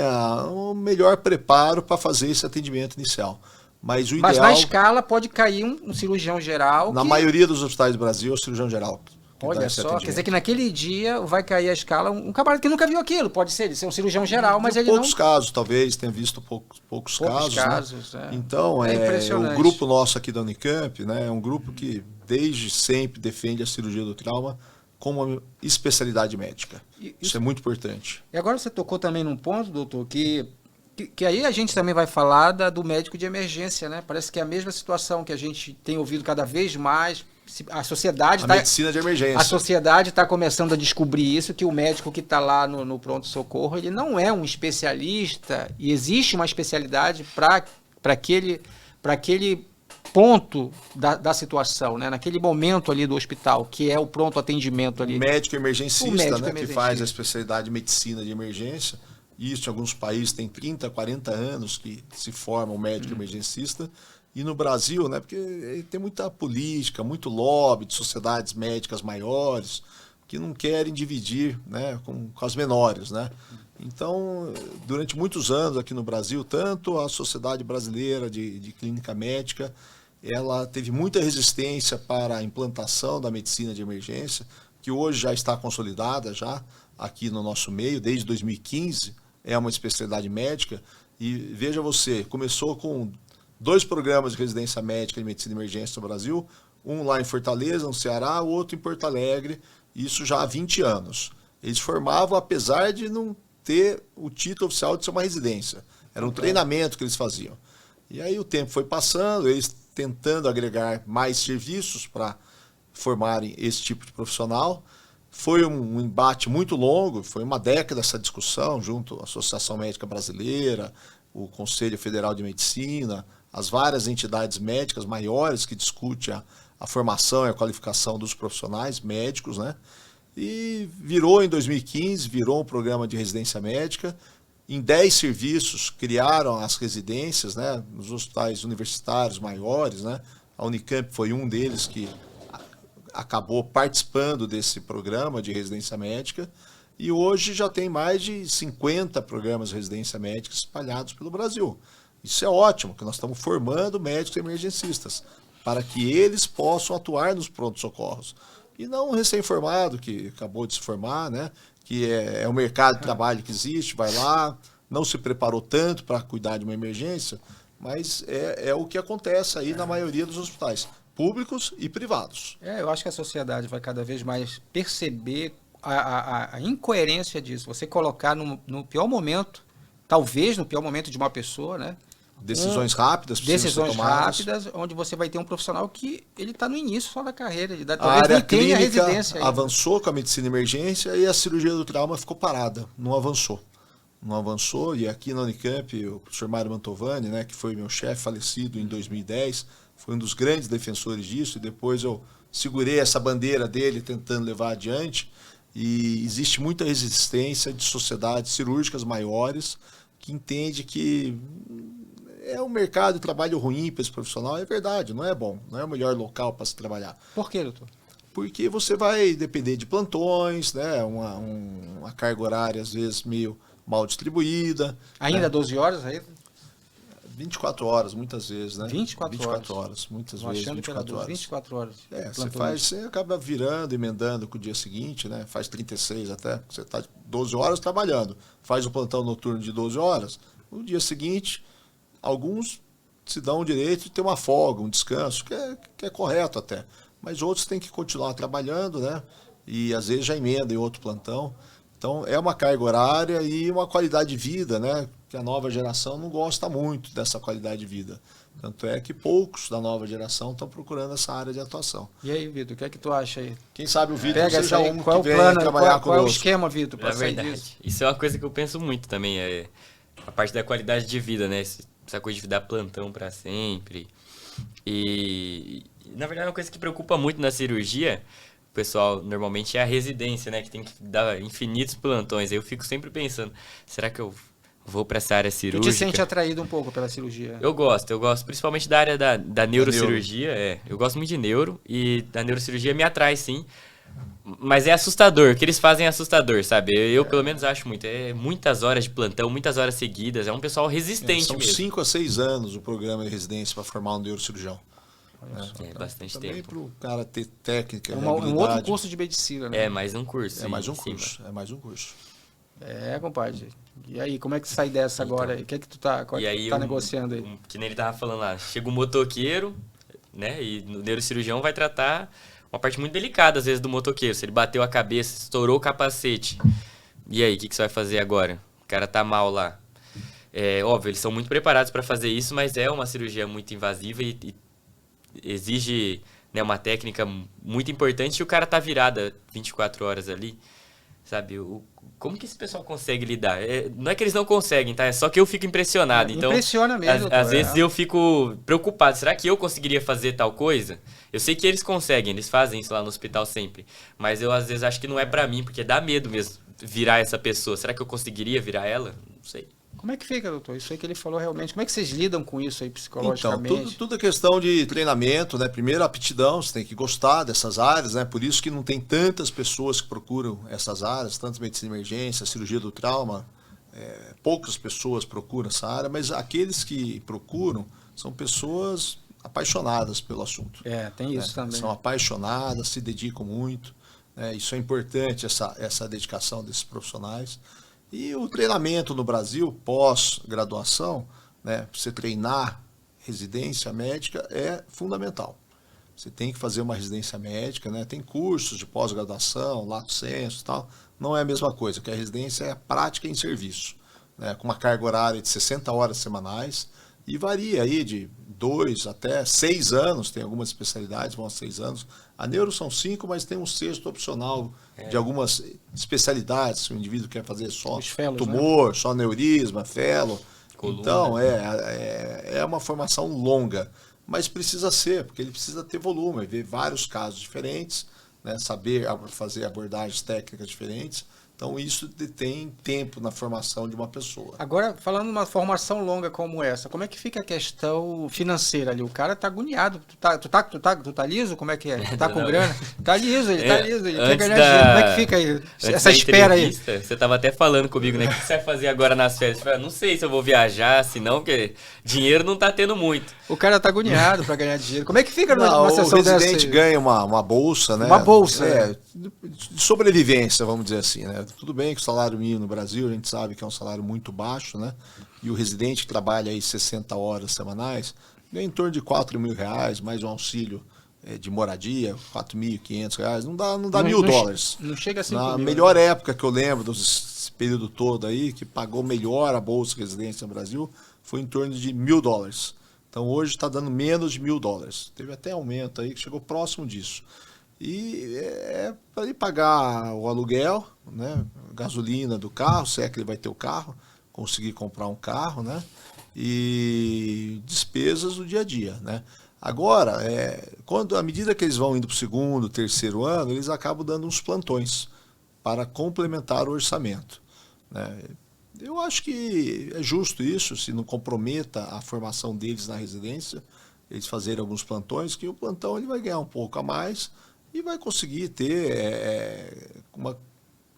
o melhor preparo para fazer esse atendimento inicial. Mas na escala pode cair um cirurgião geral. Na maioria dos hospitais do Brasil é o cirurgião geral. Olha só, quer dizer que naquele dia vai cair a escala um camarada que nunca viu aquilo. Pode ser, ele ser um cirurgião geral, mas ele poucos casos, talvez, tenha visto poucos casos. Né? Então, o grupo nosso aqui da Unicamp, né, é um grupo que desde sempre defende a cirurgia do trauma como uma especialidade médica. Isso é muito importante. E agora você tocou também num ponto, doutor, que aí a gente também vai falar do médico de emergência, né? Parece que é a mesma situação que a gente tem ouvido cada vez mais, a sociedade medicina de emergência. A sociedade está começando a descobrir isso, que o médico que está lá no pronto-socorro, ele não é um especialista, e existe uma especialidade para aquele ponto da situação, né? Naquele momento ali do hospital, que é o pronto atendimento ali. O médico emergencista, né? Que faz a especialidade de medicina de emergência. Isso, em alguns países tem 30, 40 anos que se forma um médico emergencista. E no Brasil, né, porque tem muita política, muito lobby de sociedades médicas maiores que não querem dividir, né, com as menores, né? Então, durante muitos anos aqui no Brasil, tanto a Sociedade Brasileira de Clínica Médica, ela teve muita resistência para a implantação da medicina de emergência, que hoje já está consolidada já aqui no nosso meio, desde 2015, é uma especialidade médica. E veja você, começou com 2 programas de residência médica de medicina de emergência no Brasil, um lá em Fortaleza, no Ceará, o outro em Porto Alegre, isso já há 20 anos. Eles formavam, apesar de não ter o título oficial de ser uma residência. Era um treinamento que eles faziam. E aí o tempo foi passando, eles tentando agregar mais serviços para formarem esse tipo de profissional. Foi um embate muito longo, foi uma década essa discussão, junto à Associação Médica Brasileira, o Conselho Federal de Medicina, as várias entidades médicas maiores que discutem a formação e a qualificação dos profissionais médicos, né? E virou em 2015, virou um programa de residência médica. Em 10 serviços criaram as residências, né, nos hospitais universitários maiores, né? A Unicamp foi um deles que acabou participando desse programa de residência médica. E hoje já tem mais de 50 programas de residência médica espalhados pelo Brasil. Isso é ótimo, que nós estamos formando médicos emergencistas para que eles possam atuar nos pronto-socorros. E não um recém-formado que acabou de se formar, né? Que é o mercado de trabalho que existe, vai lá, não se preparou tanto para cuidar de uma emergência, mas é o que acontece aí na maioria dos hospitais, públicos e privados. Eu acho que a sociedade vai cada vez mais perceber a incoerência disso. Você colocar no pior momento, talvez no pior momento de uma pessoa, né? Decisões rápidas, onde você vai ter um profissional que ele está no início só da carreira, ele a área clínica residência ainda. Avançou com a medicina de emergência e a cirurgia do trauma ficou parada, não avançou. E aqui na Unicamp, o professor Mário Mantovani, né, que foi meu chefe, falecido em 2010, foi um dos grandes defensores disso, e depois eu segurei essa bandeira dele tentando levar adiante, e existe muita resistência de sociedades cirúrgicas maiores que entende que é um mercado de trabalho ruim para esse profissional. É verdade, não é bom, não é o melhor local para se trabalhar. Por quê, doutor? Porque você vai depender de plantões, né? Uma carga horária às vezes meio mal distribuída. Ainda né? 12 horas aí? 24 horas, muitas vezes, né? 24 horas, muitas vezes, 24 horas. 24 horas. Você acaba virando, emendando com o dia seguinte, né? Faz 36 até, você está 12 horas trabalhando. Faz o plantão noturno de 12 horas, no dia seguinte, alguns se dão o direito de ter uma folga, um descanso, que é correto até. Mas outros têm que continuar trabalhando, né? E às vezes já emenda em outro plantão. Então é uma carga horária e uma qualidade de vida, né? Que a nova geração não gosta muito dessa qualidade de vida. Tanto é que poucos da nova geração estão procurando essa área de atuação. E aí, Vitor, o que é que tu acha aí? Quem sabe o Vitor seja um qual que é o plano, trabalhar qual é o esquema, Vitor, para sair verdade. disso? Isso é uma coisa que eu penso muito também, a parte da qualidade de vida, né? Essa coisa de dar plantão para sempre. E, na verdade, uma coisa que preocupa muito na cirurgia, o pessoal, normalmente é a residência, né? Que tem que dar infinitos plantões. Aí eu fico sempre pensando, será que eu vou para essa área cirúrgica? Tu te sente atraído um pouco pela cirurgia? Eu gosto principalmente da área da neurocirurgia. Eu gosto muito de neuro e da neurocirurgia me atrai, sim. Mas é assustador, o que eles fazem é assustador, sabe? Eu pelo menos acho muito. É muitas horas de plantão, muitas horas seguidas. É um pessoal resistente mesmo. São 5 a 6 anos o programa de residência para formar um neurocirurgião. Bastante também tempo. Para o cara ter técnica, um outro curso de medicina, né? É mais um curso. É mais um curso. Compadre. E aí, como é que sai dessa agora? O que é que tu tá negociando aí? Que nem ele tava falando lá, chega um motoqueiro, né? E o neurocirurgião vai tratar uma parte muito delicada, às vezes, do motoqueiro. Se ele bateu a cabeça, estourou o capacete. E aí, o que você vai fazer agora? O cara tá mal lá. É óbvio, eles são muito preparados para fazer isso, mas é uma cirurgia muito invasiva e exige né, uma técnica muito importante e o cara tá virado 24 horas ali, sabe? Como que esse pessoal consegue lidar? Não é que eles não conseguem, tá? É só que eu fico impressionado. Então, impressiona mesmo. Às vezes eu fico preocupado. Será que eu conseguiria fazer tal coisa? Eu sei que eles conseguem, eles fazem isso lá no hospital sempre. Mas eu, às vezes, acho que não é pra mim, porque dá medo mesmo virar essa pessoa. Será que eu conseguiria virar ela? Não sei. Como é que fica, doutor? Isso aí que ele falou realmente. Como é que vocês lidam com isso aí Então, psicologicamente? tudo é questão de treinamento, né? Primeiro, aptidão, você tem que gostar dessas áreas, né? Por isso que não tem tantas pessoas que procuram essas áreas, tanto medicina de emergência, cirurgia do trauma, poucas pessoas procuram essa área, mas aqueles que procuram são pessoas apaixonadas pelo assunto. Tem isso também. São apaixonadas, se dedicam muito, né? Isso é importante, essa dedicação desses profissionais. E o treinamento no Brasil, pós-graduação, né, para você treinar residência médica é fundamental. Você tem que fazer uma residência médica, né? Tem cursos de pós-graduação, lato sensu e tal. Não é a mesma coisa, porque a residência é a prática em serviço, né? Com uma carga horária de 60 horas semanais e varia aí de 2 até 6 anos, tem algumas especialidades, vão a 6 anos. A neuro são 5, mas tem um sexto opcional de algumas especialidades, se o indivíduo quer fazer só fellows, tumor, né? Só neurisma, fellow. Coluna. Então, é uma formação longa, mas precisa ser, porque ele precisa ter volume, ver vários casos diferentes, né? Saber fazer abordagens técnicas diferentes. Então, isso detém tempo na formação de uma pessoa. Agora, falando de uma formação longa como essa, como é que fica a questão financeira ali? O cara tá agoniado. Tu tá liso? Como é que é? Tu tá com grana? Tá liso, ele tá liso. Ele quer ganhar dinheiro. Como é que fica aí? Essa espera aí? Você tava até falando comigo, né? O que você vai fazer agora nas férias? Eu não sei se eu vou viajar, se não, porque dinheiro não tá tendo muito. O cara tá agoniado para ganhar dinheiro. Como é que fica numa sessão dessa? O residente ganha uma bolsa, né? Uma bolsa. De sobrevivência, vamos dizer assim, né? Tudo bem que o salário mínimo no Brasil, a gente sabe que é um salário muito baixo, né? E o residente que trabalha aí 60 horas semanais ganha em torno de R$4.000, mais um auxílio de moradia, R$4.500. Não dá $1.000. Não chega a 5 Na mil. melhor época que eu lembro, desse período todo aí, que pagou melhor a bolsa de residência no Brasil, foi em torno de $1.000. Então hoje está dando menos de $1.000. Teve até aumento aí que chegou próximo disso. E é para ele pagar o aluguel, né, gasolina do carro, se é que ele vai ter o carro, conseguir comprar um carro, né, e despesas do dia a dia, né. Agora, à medida que eles vão indo para o segundo, terceiro ano, eles acabam dando uns plantões para complementar o orçamento, né. Eu acho que é justo isso, se não comprometa a formação deles na residência, eles fazerem alguns plantões, que o plantão ele vai ganhar um pouco a mais e vai conseguir ter uma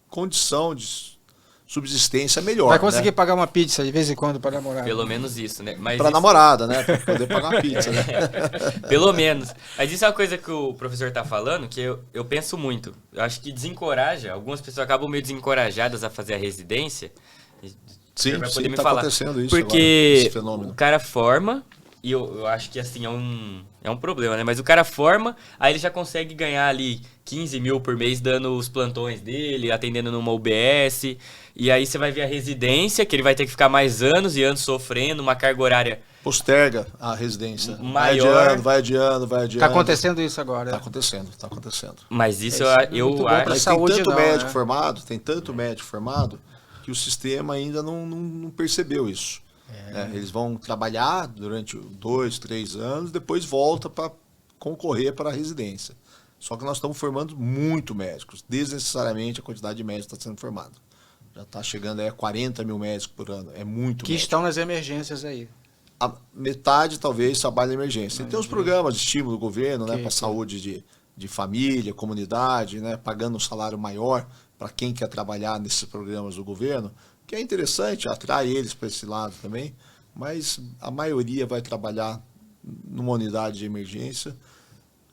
condição de subsistência melhor. Vai conseguir, né? pagar uma pizza de vez em quando para namorada. Pelo menos isso, né? Para namorada, né? Para poder pagar uma pizza, né? Pelo menos. Mas isso é uma coisa que o professor tá falando, que eu penso muito. Eu acho que desencoraja, algumas pessoas acabam meio desencorajadas a fazer a residência. Sim, vai poder me tá falar. Acontecendo isso porque agora, esse fenômeno. O cara forma, e eu acho que assim é um problema, né? Mas o cara forma, aí ele já consegue ganhar ali 15 mil por mês dando os plantões dele, atendendo numa UBS. E aí você vai ver a residência, que ele vai ter que ficar mais anos e anos sofrendo, uma carga horária posterga a residência. Maior. Vai adiando. Tá acontecendo isso agora. Tá acontecendo. Mas isso eu acho. Mas Saúde tem tanto não, médico né? formado, que o sistema ainda não percebeu isso. Eles vão trabalhar durante 2, 3 anos, depois volta para concorrer para a residência. Só que nós estamos formando muito médicos, desnecessariamente a quantidade de médicos está sendo formada. Já está chegando a 40 mil médicos por ano, é muito Que médico. estão nas emergências aí. A metade talvez trabalha na emergência. Tem os programas de estímulo do governo, né, para saúde de família, comunidade, né, pagando um salário maior para quem quer trabalhar nesses programas do governo, que é interessante, atrai eles para esse lado também, mas a maioria vai trabalhar numa unidade de emergência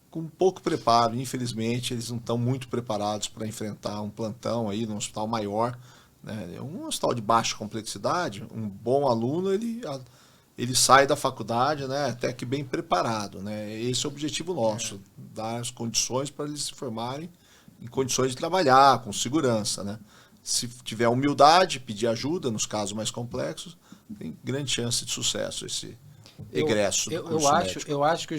com pouco preparo. Infelizmente, eles não estão muito preparados para enfrentar um plantão aí num hospital maior, né? Um hospital de baixa complexidade, um bom aluno, ele sai da faculdade, né, até que bem preparado, né? Esse é o objetivo nosso, dar as condições para eles se formarem em condições de trabalhar com segurança, né? Se tiver humildade, pedir ajuda nos casos mais complexos, tem grande chance de sucesso egresso do curso médico. Eu acho que o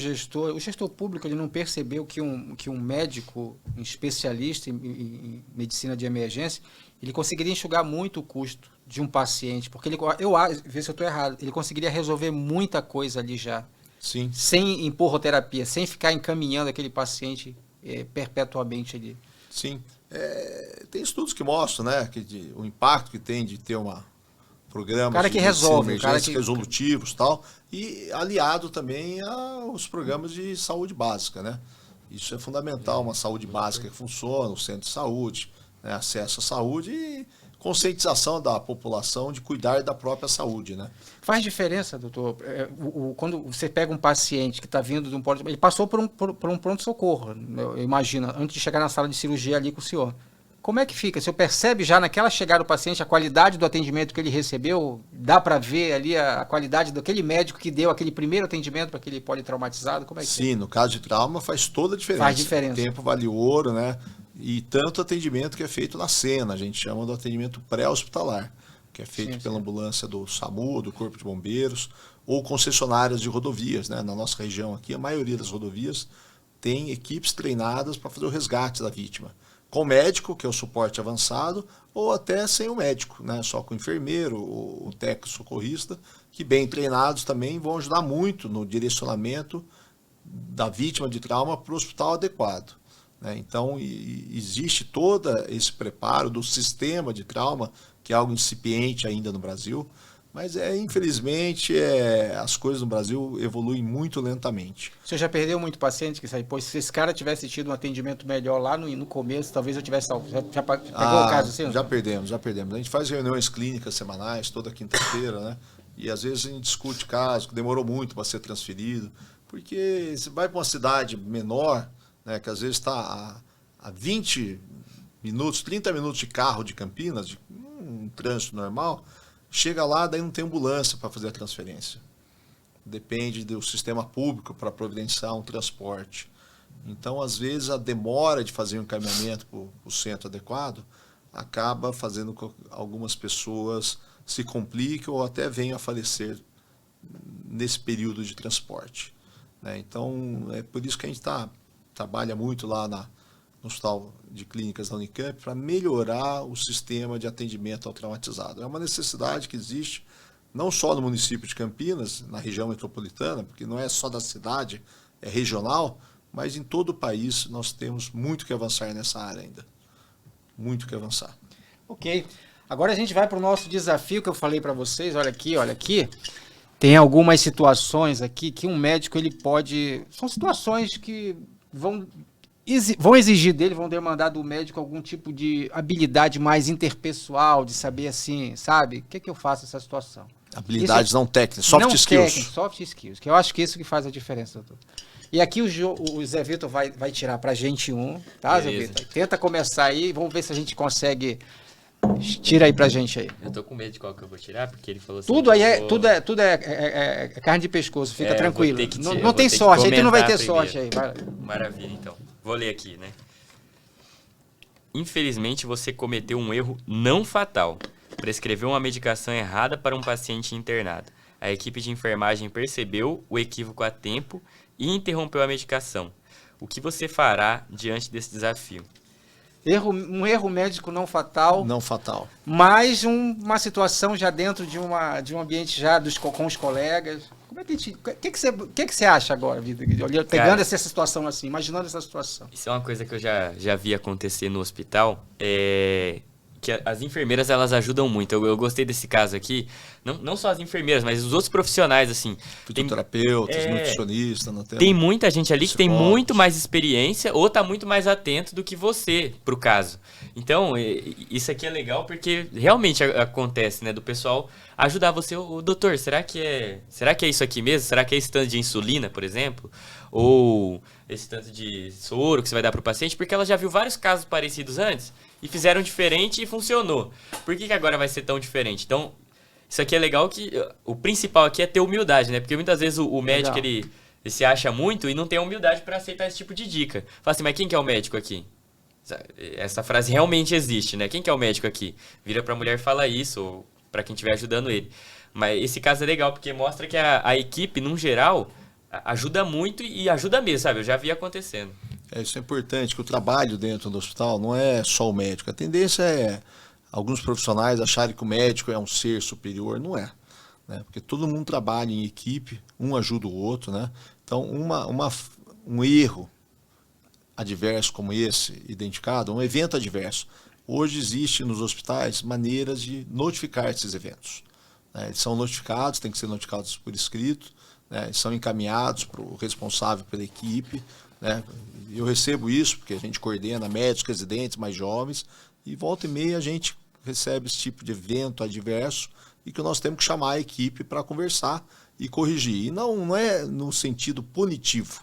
gestor público ele não percebeu que um médico, um especialista em medicina de emergência, ele conseguiria enxugar muito o custo de um paciente, porque vê se eu estou errado, ele conseguiria resolver muita coisa ali já. Sim. Sem empurroterapia, sem ficar encaminhando aquele paciente perpetuamente ali. Sim. Tem estudos que mostram, né, o impacto que tem de ter programas cara que resolve, emergências resolutivos e tal, e aliado também aos programas de saúde básica, né? Isso é fundamental, uma saúde básica que funciona, o centro de saúde, né, acesso à saúde e conscientização da população de cuidar da própria saúde, né? Faz diferença, doutor, quando você pega um paciente que está vindo de um ele passou por um pronto-socorro, eu imagino, antes de chegar na sala de cirurgia ali com o senhor. Como é que fica? O senhor percebe já naquela chegada do paciente a qualidade do atendimento que ele recebeu? Dá para ver ali a qualidade daquele médico que deu aquele primeiro atendimento para aquele politraumatizado? Como é que Sim, no caso de trauma faz toda a diferença. Faz diferença. O tempo vale ouro, né? E tanto atendimento que é feito na cena, a gente chama do atendimento pré-hospitalar, que é feito pela ambulância do SAMU, do Corpo de Bombeiros, ou concessionárias de rodovias, né? Na nossa região aqui, a maioria das rodovias tem equipes treinadas para fazer o resgate da vítima. Com médico, que é o suporte avançado, ou até sem o médico, né? Só com o enfermeiro, o técnico socorrista, que bem treinados também vão ajudar muito no direcionamento da vítima de trauma para o hospital adequado, né? Então, existe todo esse preparo do sistema de trauma, que é algo incipiente ainda no Brasil, mas infelizmente as coisas no Brasil evoluem muito lentamente. O senhor já perdeu muito paciente que sai? Pois se esse cara tivesse tido um atendimento melhor lá no começo, talvez eu tivesse salvo. Já pegou o caso assim? Já perdemos. A gente faz reuniões clínicas semanais, toda quinta-feira, né? E às vezes a gente discute caso que demorou muito para ser transferido, porque você vai para uma cidade menor, né, que às vezes está a 20 minutos, 30 minutos de carro de Campinas, de um trânsito normal, chega lá, daí não tem ambulância para fazer a transferência. Depende do sistema público para providenciar um transporte. Então, às vezes, a demora de fazer um encaminhamento para o centro adequado acaba fazendo com que algumas pessoas se compliquem ou até venham a falecer nesse período de transporte, né? Então, é por isso que a gente trabalha muito lá no Hospital de Clínicas da Unicamp para melhorar o sistema de atendimento ao traumatizado. É uma necessidade que existe não só no município de Campinas, na região metropolitana, porque não é só da cidade, é regional, mas em todo o país nós temos muito que avançar nessa área ainda. Muito que avançar. Ok. Agora a gente vai para o nosso desafio que eu falei para vocês. Olha aqui. Tem algumas situações aqui que um médico ele pode... São situações que vão exigir dele, vão demandar do médico algum tipo de habilidade mais interpessoal, de saber assim, sabe? O que eu faço nessa situação? Habilidades não técnicas, soft skills. Soft skills, que eu acho que isso que faz a diferença, doutor. E aqui o Zé Vitor vai tirar pra gente tá, Zé Vitor? Tenta começar aí, vamos ver se a gente consegue... Tira aí pra gente aí. Eu tô com medo de qual que eu vou tirar, porque ele falou assim... Tudo é carne de pescoço, fica tranquilo. Não tem sorte, aí tu não vai ter sorte aí. Vai. Maravilha, então. Vou ler aqui, né? Infelizmente, você cometeu um erro não fatal. Prescreveu uma medicação errada para um paciente internado. A equipe de enfermagem percebeu o equívoco a tempo e interrompeu a medicação. O que você fará diante desse desafio? Um erro médico não fatal. Não fatal. Mas uma situação já dentro de um ambiente já com os colegas. Como é que que você acha agora, Vitor? Pegando essa situação assim, imaginando essa situação. Isso é uma coisa que eu já vi acontecer no hospital. Que as enfermeiras, elas ajudam muito. Eu gostei desse caso aqui. Não só as enfermeiras, mas os outros profissionais, assim. Fitoterapeutas, nutricionistas. Tem muita gente ali que tem muito mais experiência ou tá muito mais atento do que você pro caso. Então, isso aqui é legal porque realmente acontece, né? Do pessoal ajudar você. Doutor, será que é isso aqui mesmo? Será que é esse tanto de insulina, por exemplo? Ou esse tanto de soro que você vai dar pro paciente? Porque ela já viu vários casos parecidos antes e fizeram diferente e funcionou. Por que agora vai ser tão diferente? Então, isso aqui é legal que... O principal aqui é ter humildade, né? Porque muitas vezes o médico, ele se acha muito e não tem humildade para aceitar esse tipo de dica. Fala assim, mas quem que é o médico aqui? Essa frase realmente existe, né? Quem que é o médico aqui? Vira pra mulher e fala isso, ou pra quem estiver ajudando ele. Mas esse caso é legal, porque mostra que a equipe, num geral, ajuda muito e ajuda mesmo, sabe? Eu já vi acontecendo. Isso é importante, que o trabalho dentro do hospital não é só o médico. A tendência é alguns profissionais acharem que o médico é um ser superior. Não é, né? Porque todo mundo trabalha em equipe, um ajuda o outro, né? Então, um erro adverso como esse, identificado, um evento adverso. Hoje existe nos hospitais maneiras de notificar esses eventos, né? Eles são notificados, têm que ser notificados por escrito, né? Eles são encaminhados para o responsável pela equipe, né? Eu recebo isso porque a gente coordena médicos, residentes mais jovens, e volta e meia a gente recebe esse tipo de evento adverso e que nós temos que chamar a equipe para conversar e corrigir. E não é no sentido punitivo,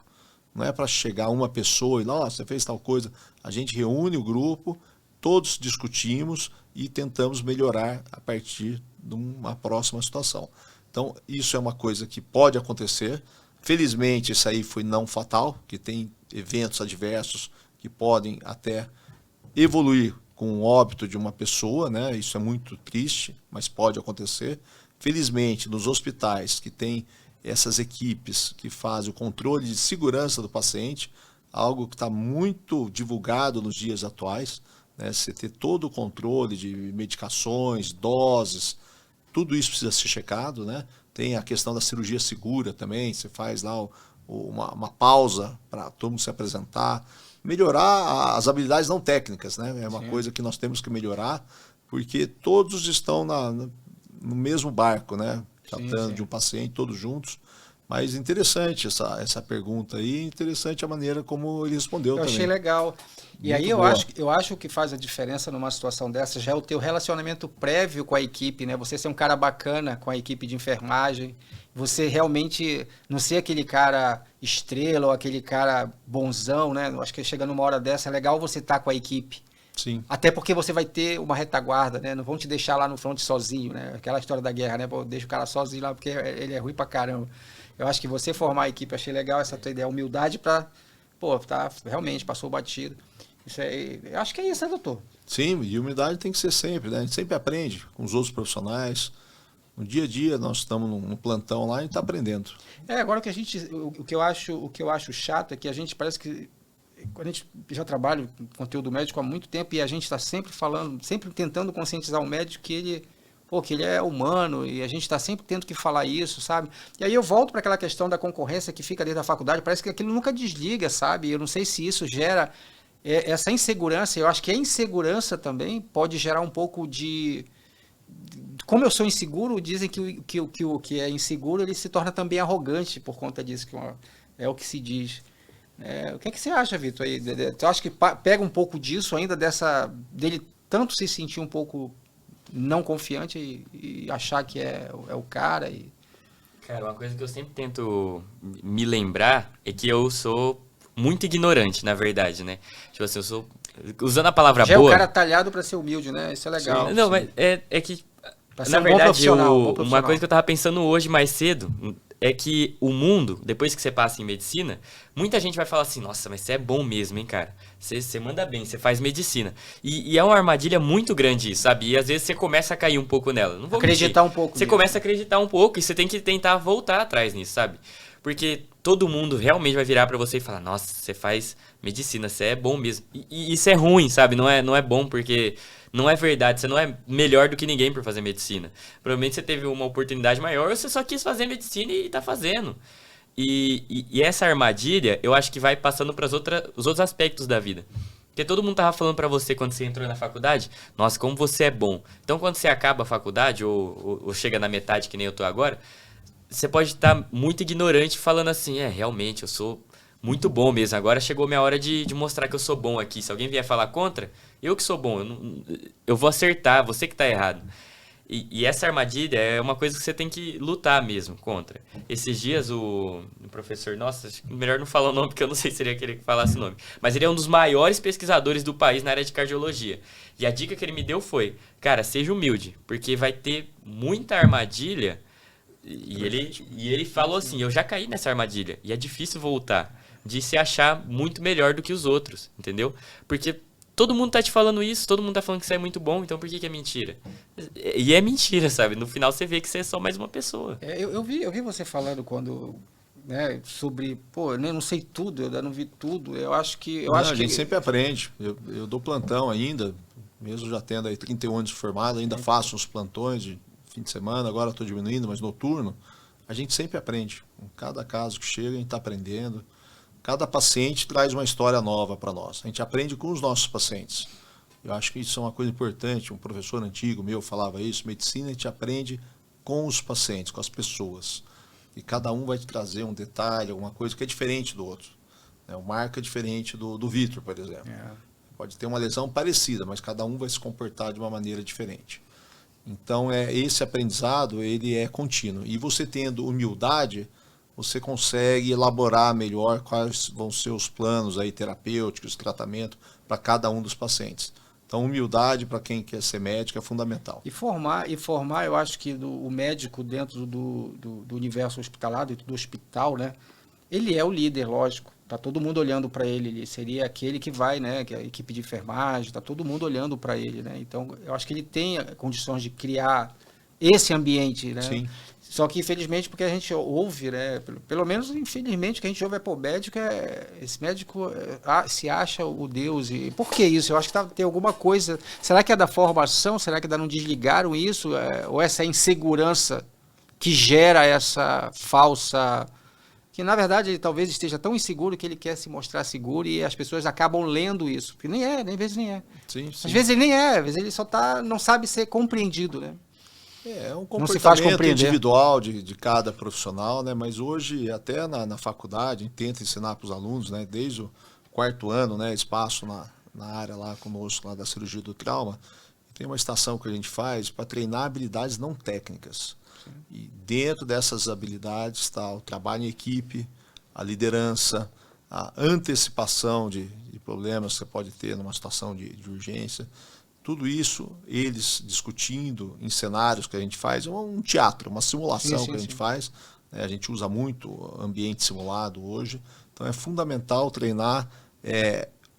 não é para chegar uma pessoa e, nossa, você fez tal coisa. A gente reúne o grupo, todos discutimos e tentamos melhorar a partir de uma próxima situação. Então, isso é uma coisa que pode acontecer. Felizmente, isso aí foi não fatal, que tem eventos adversos que podem até evoluir com o óbito de uma pessoa, né? Isso é muito triste, mas pode acontecer. Felizmente, nos hospitais que tem essas equipes que fazem o controle de segurança do paciente, algo que está muito divulgado nos dias atuais, né? Você ter todo o controle de medicações, doses, tudo isso precisa ser checado, né? Tem a questão da cirurgia segura também, você faz lá uma pausa para todo mundo se apresentar, melhorar as habilidades não técnicas, né? É uma Sim. coisa que nós temos que melhorar, porque todos estão no mesmo barco, né? Tratando de um paciente, todos juntos. Mas interessante essa pergunta aí, interessante a maneira como ele respondeu também. Eu achei legal. E muito aí eu acho que faz a diferença numa situação dessa já é o teu relacionamento prévio com a equipe, né? Você ser um cara bacana com a equipe de enfermagem, você realmente não ser aquele cara estrela ou aquele cara bonzão, né? Eu acho que chega numa hora dessa, é legal você estar com a equipe. Sim. Até porque você vai ter uma retaguarda, né? Não vão te deixar lá no front sozinho, né? Aquela história da guerra, né? Pô, deixa o cara sozinho lá porque ele é ruim pra caramba. Eu acho que você formar a equipe, achei legal essa tua ideia, humildade pra, realmente, passou batido. Isso aí, eu acho que é isso, né, doutor? Sim, e humildade tem que ser sempre, né? A gente sempre aprende com os outros profissionais. No dia a dia, nós estamos no plantão lá e está aprendendo. Agora o que eu acho chato é que a gente parece que a gente já trabalha com conteúdo médico há muito tempo e a gente está sempre falando, sempre tentando conscientizar o médico que ele é humano e a gente está sempre tendo que falar isso, sabe? E aí eu volto para aquela questão da concorrência que fica dentro da faculdade, parece que aquilo nunca desliga, sabe? Eu não sei se isso gera essa insegurança, eu acho que a insegurança também pode gerar um pouco de... Como eu sou inseguro, dizem que o que é inseguro, ele se torna também arrogante por conta disso, que é o que se diz. O que você acha, Vitor? Tu acha que pega um pouco disso ainda, dele tanto se sentir um pouco não confiante e achar que é o cara? Cara, uma coisa que eu sempre tento me lembrar é que eu sou muito ignorante, na verdade, né? Tipo assim, eu sou... Usando a palavra já boa... é o cara talhado para ser humilde, né? Isso é legal. Sim. Não, mas é que... Na verdade, uma coisa que eu tava pensando hoje mais cedo é que o mundo, depois que você passa em medicina, muita gente vai falar assim, nossa, mas você é bom mesmo, hein, cara? Você manda bem, você faz medicina. E é uma armadilha muito grande isso, sabe? E às vezes você começa a cair um pouco nela. Não vou acreditar mentir. Um pouco. Você começa a acreditar um pouco e você tem que tentar voltar atrás nisso, sabe? Porque todo mundo realmente vai virar pra você e falar, nossa, você faz medicina, você é bom mesmo. E isso é ruim, sabe? Não é bom porque... Não é verdade, você não é melhor do que ninguém por fazer medicina. Provavelmente você teve uma oportunidade maior ou você só quis fazer medicina e tá fazendo. E essa armadilha, eu acho que vai passando para os outros aspectos da vida. Porque todo mundo tava falando pra você quando você entrou na faculdade, nossa, como você é bom. Então quando você acaba a faculdade ou chega na metade, que nem eu tô agora, você pode estar muito ignorante falando assim, realmente, eu sou... muito bom mesmo. Agora chegou minha hora de mostrar que eu sou bom aqui. Se alguém vier falar contra, eu que sou bom. Eu vou acertar, você que tá errado. E essa armadilha é uma coisa que você tem que lutar mesmo contra. Esses dias o professor... Nossa, melhor não falar o nome, porque eu não sei se ele ia querer que falasse o nome. Mas ele é um dos maiores pesquisadores do país na área de cardiologia. E a dica que ele me deu foi, cara, seja humilde, porque vai ter muita armadilha. E ele falou assim, eu já caí nessa armadilha. E é difícil voltar. De se achar muito melhor do que os outros, entendeu? Porque todo mundo tá te falando isso, todo mundo tá falando que você é muito bom, então por que é mentira? E é mentira, sabe? No final você vê que você é só mais uma pessoa. Eu vi você falando quando, né, sobre, pô, eu não sei tudo, eu ainda não vi tudo. Eu acho que... A gente sempre aprende. Eu dou plantão ainda, mesmo já tendo aí 31 anos de formado, ainda faço uns plantões de fim de semana, agora estou diminuindo, mas noturno. A gente sempre aprende. Com cada caso que chega, a gente está aprendendo. Cada paciente traz uma história nova para nós. A gente aprende com os nossos pacientes. Eu acho que isso é uma coisa importante. Um professor antigo meu falava isso. Medicina a gente aprende com os pacientes, com as pessoas. E cada um vai te trazer um detalhe, alguma coisa que é diferente do outro. O Marco é diferente do Vitor, por exemplo. Pode ter uma lesão parecida, mas cada um vai se comportar de uma maneira diferente. Então, esse aprendizado ele é contínuo. E você tendo humildade, você consegue elaborar melhor quais vão ser os planos aí, terapêuticos, tratamento para cada um dos pacientes. Então, humildade para quem quer ser médico é fundamental. E formar eu acho que o médico dentro do universo hospitalar, dentro do hospital, né? Ele é o líder, lógico. Tá todo mundo olhando para ele. Ele seria aquele que vai, né? Que é a equipe de enfermagem, tá todo mundo olhando para ele, né? Então, eu acho que ele tem condições de criar esse ambiente, né? Sim. Só que, infelizmente, porque a gente ouve, né? Pelo menos, infelizmente, o que a gente ouve médico esse médico se acha o Deus. E por que isso? Eu acho que tem alguma coisa. Será que é da formação? Será que ainda não desligaram isso? Ou essa insegurança que gera essa falsa... Que, na verdade, ele talvez esteja tão inseguro que ele quer se mostrar seguro e as pessoas acabam lendo isso. Porque às vezes nem é. Sim. Às vezes ele nem é, às vezes ele só não sabe ser compreendido, né? É um não se faz comportamento compreender. individual de cada profissional, né? Mas hoje, até na faculdade, a gente tenta ensinar para os alunos, né? Desde o 4º ano, né? Espaço na área lá conosco, lá da cirurgia do trauma. Tem uma estação que a gente faz para treinar habilidades não técnicas. Sim. E dentro dessas habilidades está o trabalho em equipe, a liderança, a antecipação de problemas que você pode ter numa situação de urgência. Tudo isso, eles discutindo em cenários que a gente faz, é um teatro, uma simulação que a gente faz. Né? A gente usa muito ambiente simulado hoje. Então, é fundamental treinar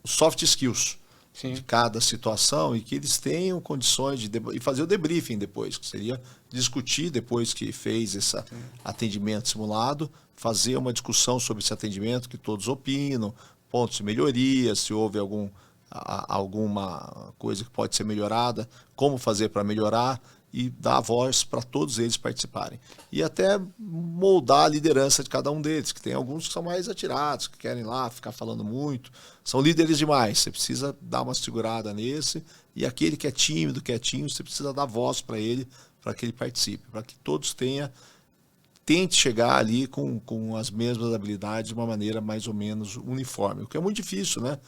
os soft skills de cada situação e que eles tenham condições de fazer o debriefing depois, que seria discutir depois que fez esse atendimento simulado, fazer uma discussão sobre esse atendimento que todos opinam, pontos de melhoria, se houve alguma coisa que pode ser melhorada, como fazer para melhorar e dar voz para todos eles participarem. E até moldar a liderança de cada um deles, que tem alguns que são mais atirados, que querem lá ficar falando muito, são líderes demais, você precisa dar uma segurada nesse, e aquele que é tímido, quietinho, você precisa dar voz para ele, para que ele participe, para que todos tente chegar ali com as mesmas habilidades de uma maneira mais ou menos uniforme, o que é muito difícil, né?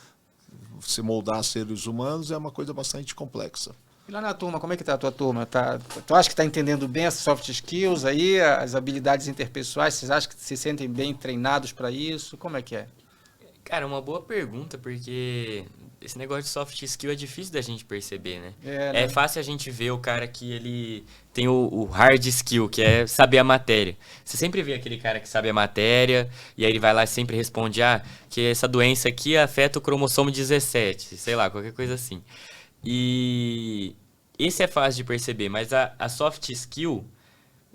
Você moldar seres humanos é uma coisa bastante complexa. E lá na turma, como é que está a tua turma? Tu acha que está entendendo bem as soft skills aí, as habilidades interpessoais? Vocês acham que se sentem bem treinados para isso? Como é que é? Cara, uma boa pergunta, porque esse negócio de soft skill é difícil da gente perceber, né? Né? É fácil a gente ver o cara que ele tem o hard skill, que é saber a matéria. Você sempre vê aquele cara que sabe a matéria, e aí ele vai lá e sempre responde, que essa doença aqui afeta o cromossomo 17, sei lá, qualquer coisa assim. E esse é fácil de perceber, mas a soft skill,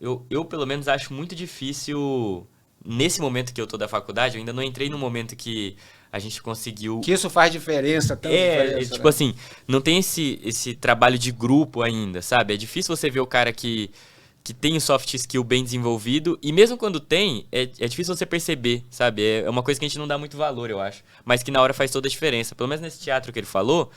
eu pelo menos acho muito difícil. Nesse momento que eu tô da faculdade, eu ainda não entrei no momento que a gente conseguiu... Que isso faz diferença, tanta diferença, tipo assim, não tem esse trabalho de grupo ainda, sabe? É difícil você ver o cara que tem o soft skill bem desenvolvido, e mesmo quando tem, é difícil você perceber, sabe? É uma coisa que a gente não dá muito valor, eu acho, mas que na hora faz toda a diferença. Pelo menos nesse teatro que ele falou,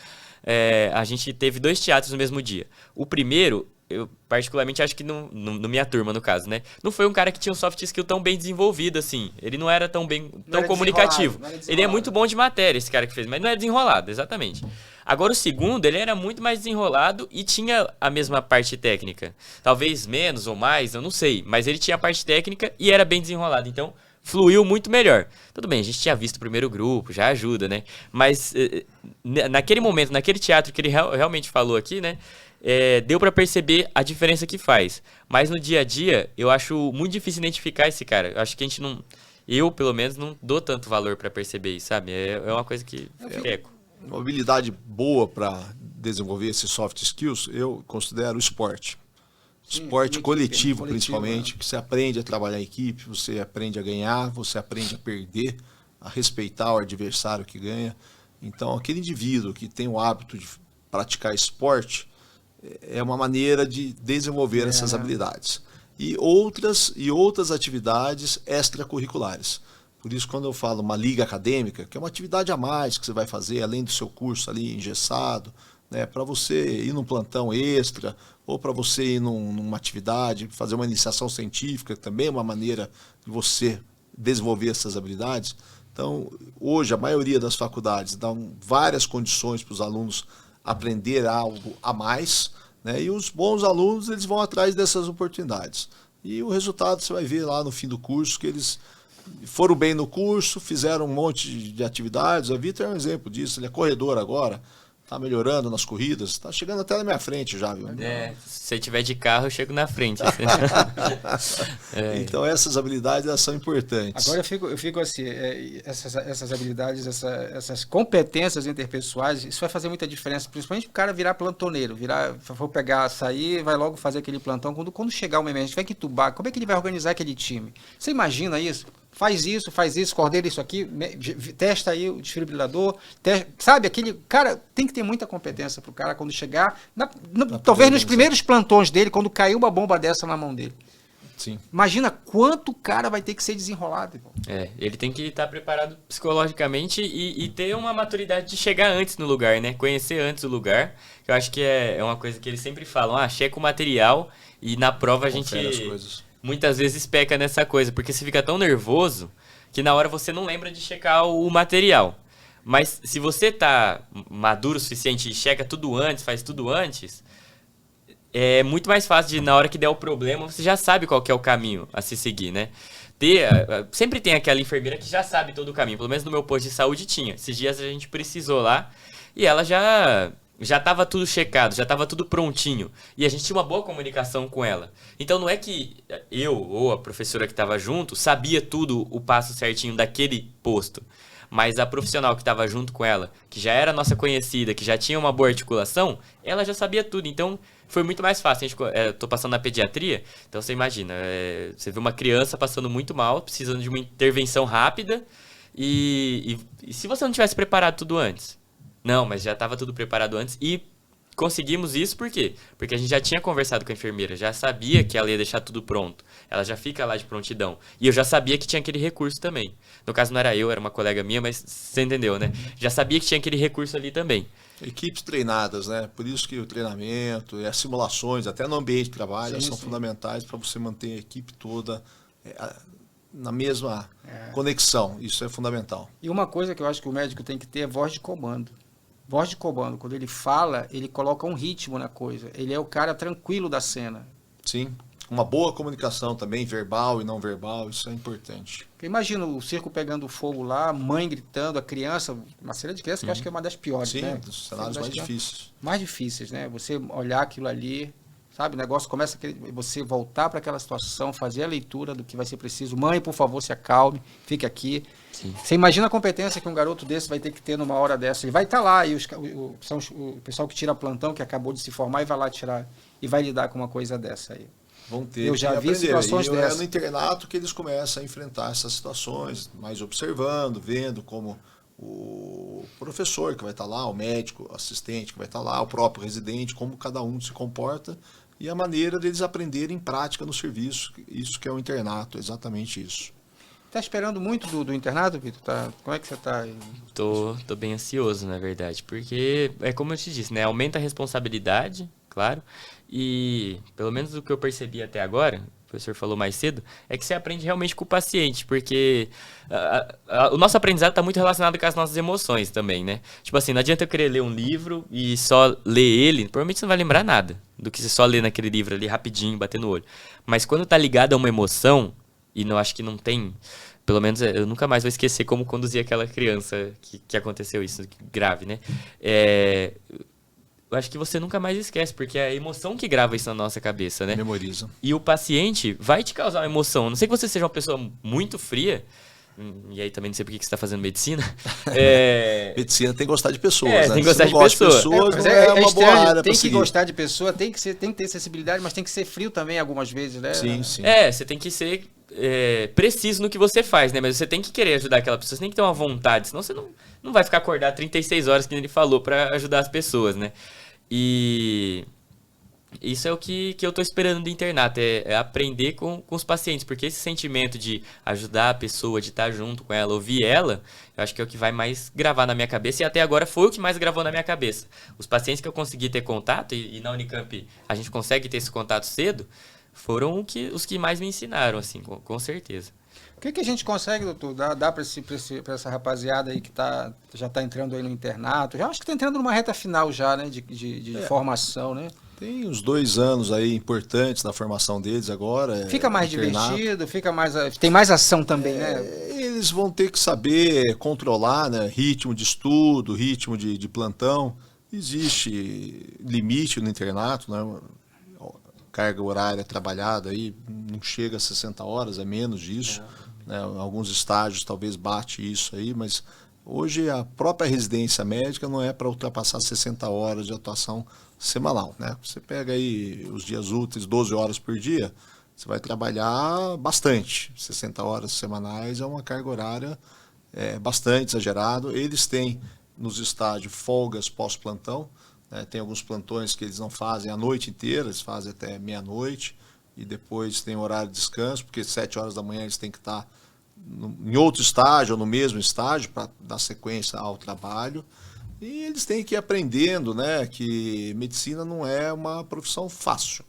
a gente teve 2 teatros no mesmo dia. O primeiro... Eu particularmente acho que no minha turma, no caso, né? Não foi um cara que tinha um soft skill tão bem desenvolvido, assim. Ele não era tão comunicativo. Ele é muito bom de matéria, esse cara que fez, mas não é desenrolado, exatamente. Agora o segundo, ele era muito mais desenrolado e tinha a mesma parte técnica. Talvez menos ou mais, eu não sei. Mas ele tinha a parte técnica e era bem desenrolado. Então, fluiu muito melhor. Tudo bem, a gente tinha visto o primeiro grupo, já ajuda, né? Mas naquele momento, naquele teatro que ele realmente falou aqui, né? Deu pra perceber a diferença que faz. Mas no dia a dia, eu acho muito difícil identificar esse cara. Eu acho que a gente não... Eu, pelo menos, não dou tanto valor pra perceber isso, sabe? É uma coisa que fica eco. Uma habilidade boa para desenvolver esses soft skills, eu considero o esporte. Esporte coletivo, principalmente, que você aprende a trabalhar em equipe, você aprende a ganhar, você aprende a perder, a respeitar o adversário que ganha. Então, aquele indivíduo que tem o hábito de praticar esporte é uma maneira de desenvolver essas habilidades. E outras atividades extracurriculares. Por isso, quando eu falo uma liga acadêmica, que é uma atividade a mais que você vai fazer, além do seu curso ali engessado, né, para você ir num plantão extra, ou para você ir numa atividade, fazer uma iniciação científica, também é uma maneira de você desenvolver essas habilidades. Então, hoje, a maioria das faculdades dão várias condições para os alunos aprender algo a mais, né, e os bons alunos eles vão atrás dessas oportunidades. E o resultado você vai ver lá no fim do curso, que eles foram bem no curso, fizeram um monte de atividades. O Vitor é um exemplo disso, ele é corredor agora, está melhorando nas corridas, está chegando até na minha frente já, viu? Se você tiver de carro, eu chego na frente. Então essas habilidades elas são importantes. Agora eu fico assim, essas habilidades, essas competências interpessoais, isso vai fazer muita diferença, principalmente o cara virar plantoneiro, for pegar, sair, vai logo fazer aquele plantão, quando chegar uma emergência, vai que tubar, como é que ele vai organizar aquele time? Você imagina isso? Faz isso, coordena isso aqui, testa aí o desfibrilador, sabe, aquele cara tem que ter muita competência para o cara quando chegar, talvez nos primeiros plantões dele, quando caiu uma bomba dessa na mão dele. Sim. Imagina quanto o cara vai ter que ser desenrolado. Irmão. Ele tem que estar preparado psicologicamente e ter uma maturidade de chegar antes no lugar, né? Conhecer antes o lugar. Eu acho que é uma coisa que eles sempre falam, checa o material e na prova a gente muitas vezes peca nessa coisa, porque você fica tão nervoso que na hora você não lembra de checar o material. Mas se você tá maduro o suficiente e checa tudo antes, faz tudo antes, é muito mais fácil de, na hora que der o problema, você já sabe qual que é o caminho a se seguir, né? Sempre tem aquela enfermeira que já sabe todo o caminho, pelo menos no meu posto de saúde tinha. Esses dias a gente precisou lá e ela já estava tudo checado, já estava tudo prontinho. E a gente tinha uma boa comunicação com ela. Então não é que eu ou a professora que estava junto sabia tudo o passo certinho daquele posto. Mas a profissional que estava junto com ela, que já era nossa conhecida, que já tinha uma boa articulação, ela já sabia tudo. Então foi muito mais fácil. Tô passando na pediatria, então você imagina, você vê uma criança passando muito mal, precisando de uma intervenção rápida, e se você não tivesse preparado tudo antes? Não, mas já estava tudo preparado antes e conseguimos isso por quê? Porque a gente já tinha conversado com a enfermeira, já sabia que ela ia deixar tudo pronto. Ela já fica lá de prontidão. E eu já sabia que tinha aquele recurso também. No caso não era eu, era uma colega minha, mas você entendeu, né? Já sabia que tinha aquele recurso ali também. Equipes treinadas, né? Por isso que o treinamento e as simulações, até no ambiente de trabalho, são fundamentais para você manter a equipe toda na mesma conexão. Isso é fundamental. E uma coisa que eu acho que o médico tem que ter é voz de comando. Voz de comando. Quando ele fala, ele coloca um ritmo na coisa. Ele é o cara tranquilo da cena. Sim. Uma boa comunicação também, verbal e não verbal, isso é importante. Imagina o circo pegando fogo lá, mãe gritando, a criança, uma cena de criança que eu acho que é uma das piores, sim, né? Dos cenários mais difíceis. Mais difíceis, né? Você olhar aquilo ali, sabe? O negócio começa a você voltar para aquela situação, fazer a leitura do que vai ser preciso. Mãe, por favor, se acalme, fique aqui. Sim. Você imagina a competência que um garoto desse vai ter que ter numa hora dessa. Ele vai estar lá, e o pessoal que tira plantão, que acabou de se formar, e vai lá tirar, e vai lidar com uma coisa dessa aí. Vão ter eu já vi situações dessas. É no internato que eles começam a enfrentar essas situações, mais observando, vendo como o professor que vai estar lá, o médico, o assistente que vai estar lá, o próprio residente, como cada um se comporta e a maneira deles aprenderem em prática no serviço. Isso que é o internato, exatamente isso. Está esperando muito do internato, Vitor? Como é que você está? Tô bem ansioso, na verdade, porque é como eu te disse, né? Aumenta a responsabilidade, claro, e pelo menos o que eu percebi até agora, o professor falou mais cedo, é que você aprende realmente com o paciente, porque o nosso aprendizado está muito relacionado com as nossas emoções também, né? Tipo assim, não adianta eu querer ler um livro e só ler ele, provavelmente você não vai lembrar nada do que você só lê naquele livro ali rapidinho, batendo no olho. Mas quando tá ligado a uma emoção, e não acho que não tem, pelo menos eu nunca mais vou esquecer como conduzir aquela criança que aconteceu isso, grave, né? Eu acho que você nunca mais esquece, porque é a emoção que grava isso na nossa cabeça, né? Memoriza. E o paciente vai te causar uma emoção. A não sei que você seja uma pessoa muito fria, E aí também não sei por que você está fazendo medicina. Medicina tem que gostar de pessoas, né? Tem que gostar de pessoas. Não é uma boa área tem pra que seguir. gostar de pessoa, tem que ter sensibilidade, mas tem que ser frio também algumas vezes, né? Sim, sim. Você tem que ser preciso no que você faz, né? Mas você tem que querer ajudar aquela pessoa, você tem que ter uma vontade, senão você não vai ficar acordado 36 horas, que ele falou, para ajudar as pessoas, né? E isso é o que eu tô esperando do internato, é aprender com os pacientes, porque esse sentimento de ajudar a pessoa, de estar junto com ela, ouvir ela, eu acho que é o que vai mais gravar na minha cabeça, e até agora foi o que mais gravou na minha cabeça. Os pacientes que eu consegui ter contato, e na Unicamp a gente consegue ter esse contato cedo, foram os que mais me ensinaram, assim, com certeza. O que a gente consegue, doutor, dar para essa rapaziada aí que já está entrando aí no internato? Já acho que está entrando numa reta final já, né, de formação, né? Tem uns 2 anos aí importantes na formação deles agora. Fica mais divertido, tem mais ação também, né? Eles vão ter que saber controlar, né, ritmo de estudo, ritmo de plantão. Existe limite no internato, né? Carga horária trabalhada aí não chega a 60 horas, é menos disso. Né? Alguns estágios talvez bate isso aí, mas hoje a própria residência médica não é para ultrapassar 60 horas de atuação semanal, né? Você pega aí os dias úteis, 12 horas por dia, você vai trabalhar bastante. 60 horas semanais é uma carga horária bastante exagerado. Eles têm nos estádios folgas pós-plantão, né? Tem alguns plantões que eles não fazem a noite inteira, eles fazem até meia-noite e depois tem horário de descanso, porque 7 horas da manhã eles têm que estar em outro estágio ou no mesmo estágio para dar sequência ao trabalho. E eles têm que ir aprendendo, né, que medicina não é uma profissão fácil,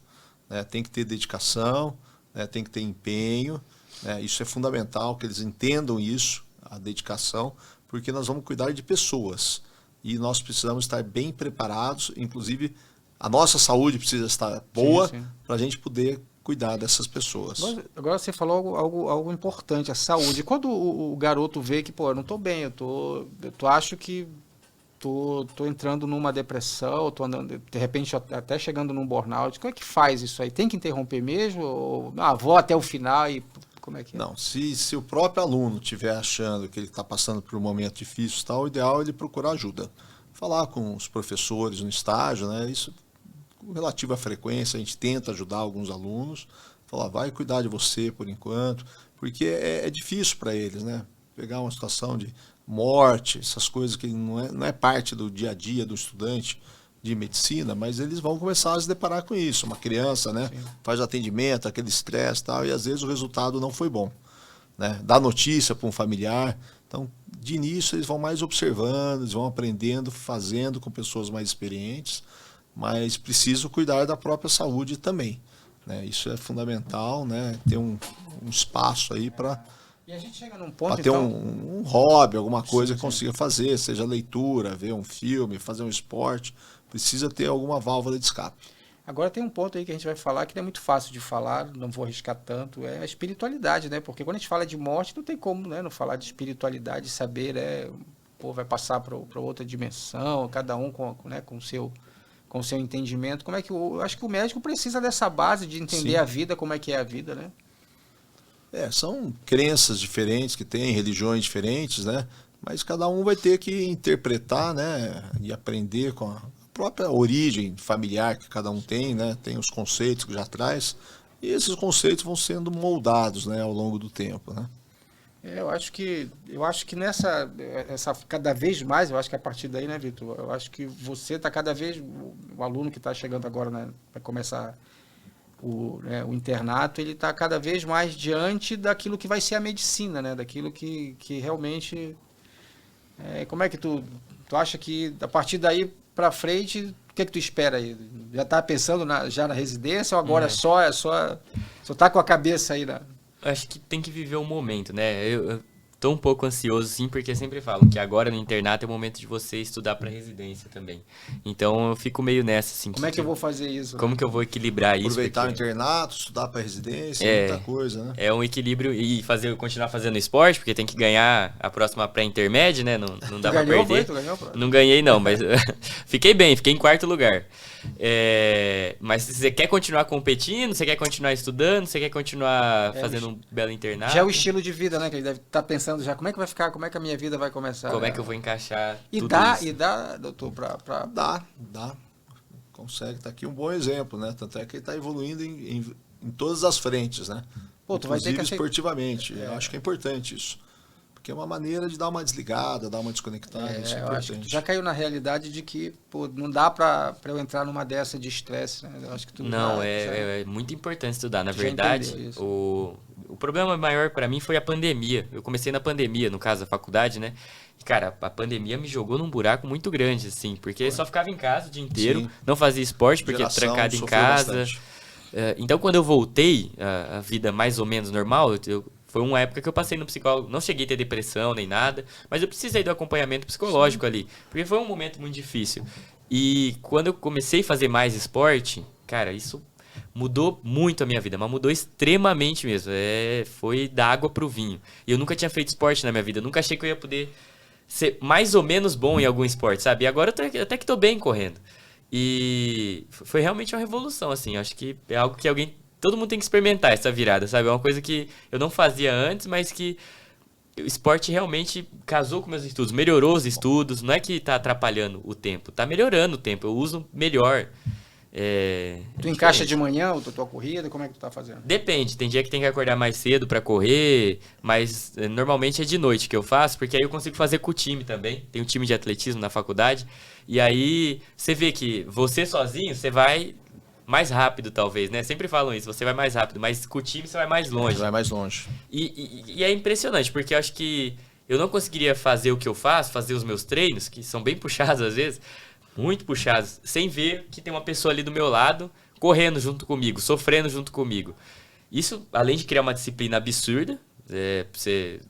né? Tem que ter dedicação, né, tem que ter empenho, né? Isso é fundamental que eles entendam isso, a dedicação, porque nós vamos cuidar de pessoas e nós precisamos estar bem preparados, inclusive a nossa saúde precisa estar boa para a gente poder cuidar dessas pessoas. Agora você falou algo importante, a saúde. Quando o garoto vê que, eu não estou bem, eu acho que tô entrando numa depressão, tô andando, de repente até chegando num burnout, como é que faz isso aí? Tem que interromper mesmo? Ou vou até o final e como é que é? Não, se o próprio aluno estiver achando que ele está passando por um momento difícil, o ideal é ele procurar ajuda. Falar com os professores no estágio, né? Isso com relativa frequência, a gente tenta ajudar alguns alunos, falar, vai cuidar de você por enquanto, porque é difícil para eles, né? Pegar uma situação de morte, essas coisas que não é parte do dia a dia do estudante de medicina, mas eles vão começar a se deparar com isso. Uma criança, né, faz atendimento, aquele estresse e tal, e às vezes o resultado não foi bom, né? Dá notícia para um familiar. Então, de início, eles vão mais observando, eles vão aprendendo, fazendo com pessoas mais experientes, mas preciso cuidar da própria saúde também, né? Isso é fundamental, né? Ter um espaço aí para E a gente chega num ponto, ter um hobby, alguma coisa que consiga fazer, seja leitura, ver um filme, fazer um esporte, precisa ter alguma válvula de escape. Agora tem um ponto aí que a gente vai falar que não é muito fácil de falar, não vou arriscar tanto, é a espiritualidade, né? Porque quando a gente fala de morte, não tem como, né, não falar de espiritualidade, saber, né, vai passar para outra dimensão, cada um com o seu entendimento. Como é que eu acho que o médico precisa dessa base de entender a vida, como é que é a vida, né? São crenças diferentes que têm, religiões diferentes, né? Mas cada um vai ter que interpretar, né? E aprender com a própria origem familiar que cada um tem, né? Tem os conceitos que já traz, e esses conceitos vão sendo moldados, né, ao longo do tempo, né? Eu acho que cada vez mais, eu acho que a partir daí, né, Vitor? Eu acho que você está cada vez, o aluno que está chegando agora, né, para começar o internato, ele está cada vez mais diante daquilo que vai ser a medicina, né? Daquilo que realmente... como é que tu acha que, a partir daí para frente, o que tu espera aí? Já está pensando já na residência ou agora só está com a cabeça aí na... Acho que tem que viver o momento, né? Eu tô um pouco ansioso, sim, porque sempre falam que agora no internato é o momento de você estudar para residência também. Então eu fico meio nessa, assim. Como é que eu vou fazer isso? Como que eu vou equilibrar isso? Aproveitar o internato, estudar para residência, muita coisa, né? É um equilíbrio e continuar fazendo esporte, porque tem que ganhar a próxima pré-intermédia, né? Não dá para perder. Tu ganhou? Não ganhei não, mas fiquei bem, fiquei em 4º lugar. Mas se você quer continuar competindo, você quer continuar estudando, você quer continuar fazendo um belo internato. Já é o estilo de vida, né? Que ele deve estar pensando pensando já, como é que vai ficar, como é que a minha vida vai começar? Como é que eu vou encaixar tudo isso? E dá, doutor, Dá. Consegue, tá aqui um bom exemplo, né? Tanto é que ele está evoluindo em todas as frentes, né? Pô, tu vai ter inclusive que esportivamente. Eu acho que é importante isso. Porque é uma maneira de dar uma desligada, dar uma desconectada, isso é eu acho que importante. tu já caiu na realidade de que, pô, não dá pra eu entrar numa dessa de estresse, né? Eu acho que tu Não, já- é muito importante estudar. Na Já verdade, entendeu isso. o problema maior para mim foi a pandemia. Eu comecei na pandemia, no caso, a faculdade, né? E, cara, a pandemia me jogou num buraco muito grande, assim, porque só ficava em casa o dia inteiro, Sim. não fazia esporte, porque Geração trancado em sofreu casa. bastante. Então, quando eu voltei à vida mais ou menos normal, foi uma época que eu passei no psicólogo. Não cheguei a ter depressão nem nada, mas eu precisei do acompanhamento psicológico ali, porque foi um momento muito difícil. E quando eu comecei a fazer mais esporte, cara, isso mudou muito a minha vida, mas mudou extremamente mesmo. Foi da água pro vinho. E eu nunca tinha feito esporte na minha vida, eu nunca achei que eu ia poder ser mais ou menos bom em algum esporte, sabe? E agora eu até que tô bem correndo. E foi realmente uma revolução, assim. Eu acho que é algo que todo mundo tem que experimentar essa virada, sabe? É uma coisa que eu não fazia antes, mas que o esporte realmente casou com meus estudos, melhorou os estudos. Não é que tá atrapalhando o tempo, tá melhorando o tempo. Eu uso melhor. Tu encaixa diferente. de manhã a tua corrida? Como é que tu tá fazendo? Depende, tem dia que tem que acordar mais cedo pra correr, mas normalmente é de noite que eu faço, porque aí eu consigo fazer com o time também. Tem um time de atletismo na faculdade, e aí você vê que você sozinho, você vai mais rápido talvez, né? Sempre falam isso, você vai mais rápido, mas com o time você vai mais longe. Vai mais longe. E é impressionante, porque eu acho que eu não conseguiria fazer o que eu faço, fazer os meus treinos, que são bem puxados às vezes, muito puxados, sem ver que tem uma pessoa ali do meu lado correndo junto comigo, sofrendo junto comigo. Isso, além de criar uma disciplina absurda,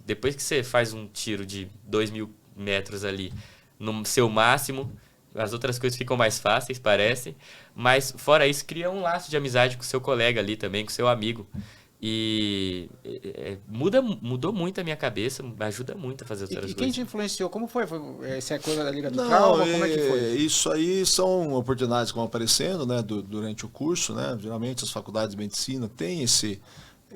depois que você faz um tiro de 2.000 metros ali no seu máximo, as outras coisas ficam mais fáceis, parece. Mas, fora isso, cria um laço de amizade com o seu colega ali também, com o seu amigo. E mudou muito a minha cabeça, ajuda muito a fazer outras E quem coisas. te influenciou? Como foi? Essa é a coisa da Liga do Não, Trauma? Como é que foi? isso aí são oportunidades que vão aparecendo, né, durante o curso, né? Geralmente as faculdades de medicina têm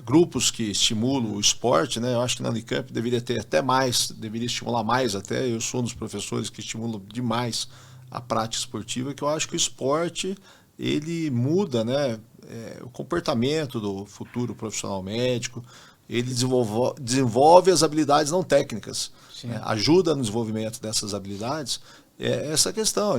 grupos que estimulam o esporte, né? Eu acho que na Unicamp deveria ter até mais, deveria estimular mais até. Eu sou um dos professores que estimulam demais a prática esportiva, que eu acho que o esporte ele muda, né, o comportamento do futuro profissional médico, ele desenvolve as habilidades não técnicas, né, ajuda no desenvolvimento dessas habilidades. Essa questão,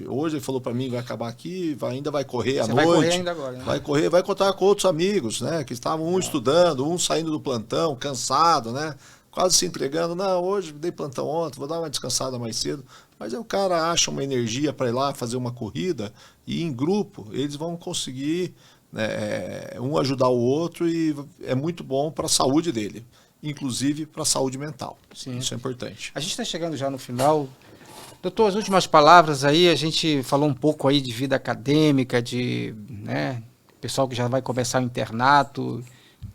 hoje ele falou para mim, vai acabar aqui, ainda vai correr à Você noite. vai correr ainda agora, né? Vai correr, vai contar com outros amigos, né, que estavam estudando, saindo do plantão, cansado, né, quase se entregando. Não, hoje dei plantão ontem, vou dar uma descansada mais cedo. Mas aí o cara acha uma energia para ir lá fazer uma corrida e em grupo eles vão conseguir, né, um ajudar o outro, e é muito bom para a saúde dele, inclusive para a saúde mental. Sim. Isso é importante. A gente está chegando já no final. Doutor, as últimas palavras aí, a gente falou um pouco aí de vida acadêmica, né, pessoal que já vai começar o internato.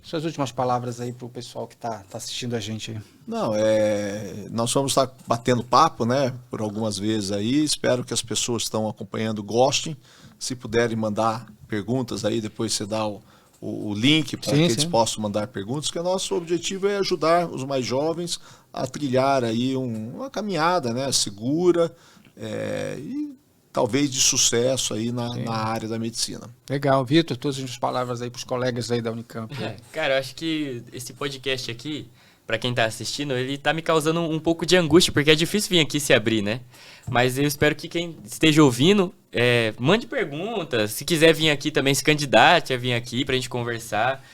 Suas últimas palavras aí para o pessoal que está assistindo a gente aí. Não, nós vamos estar batendo papo, né, por algumas vezes aí. Espero que as pessoas que estão acompanhando gostem. Se puderem mandar perguntas aí, depois você dá o link para que eles possam mandar perguntas, que o nosso objetivo é ajudar os mais jovens a trilhar aí uma caminhada, né, segura, e talvez de sucesso aí na área da medicina. Legal, Vitor, todas as palavras aí para os colegas aí da Unicamp. Cara, eu acho que esse podcast aqui, pra quem tá assistindo, ele tá me causando um pouco de angústia, porque é difícil vir aqui se abrir, né? Mas eu espero que quem esteja ouvindo, mande perguntas. Se quiser vir aqui também, se candidate a vir aqui pra gente conversar.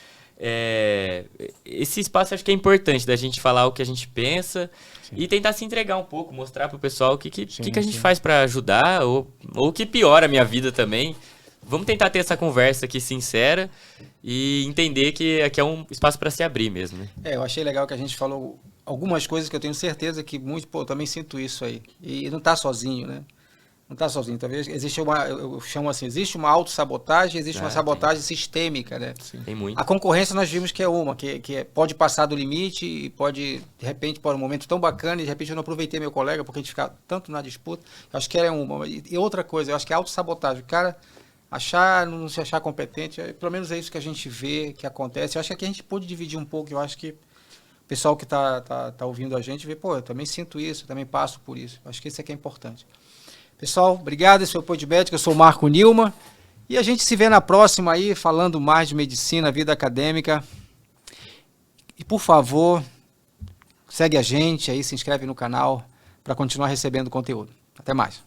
Esse espaço acho que é importante, da gente falar o que a gente pensa e tentar se entregar um pouco, mostrar pro pessoal o que a gente faz pra ajudar, ou o que piora a minha vida também. Vamos tentar ter essa conversa aqui sincera e entender que aqui é um espaço para se abrir mesmo, né? Eu achei legal que a gente falou algumas coisas que eu tenho certeza que eu também sinto isso aí. E não tá sozinho, né? Não tá sozinho. Talvez existe eu chamo assim, existe uma autossabotagem, existe uma sabotagem sistêmica, né? Tem muito. A concorrência nós vimos que é pode passar do limite e pode, de repente, por um momento tão bacana, e de repente eu não aproveitei meu colega porque a gente fica tanto na disputa. Eu acho que era uma. E outra coisa, eu acho que é autossabotagem. O cara não se achar competente, pelo menos é isso que a gente vê, que acontece. Eu acho que aqui a gente pôde dividir um pouco, eu acho que pessoal que tá ouvindo a gente vê, pô, eu também sinto isso, eu também passo por isso. Acho que isso é que é importante. Pessoal, obrigado, esse foi o Podmédica, eu sou o Marco Nilma, e a gente se vê na próxima aí, falando mais de medicina, vida acadêmica. E, por favor, segue a gente aí, se inscreve no canal para continuar recebendo conteúdo. Até mais.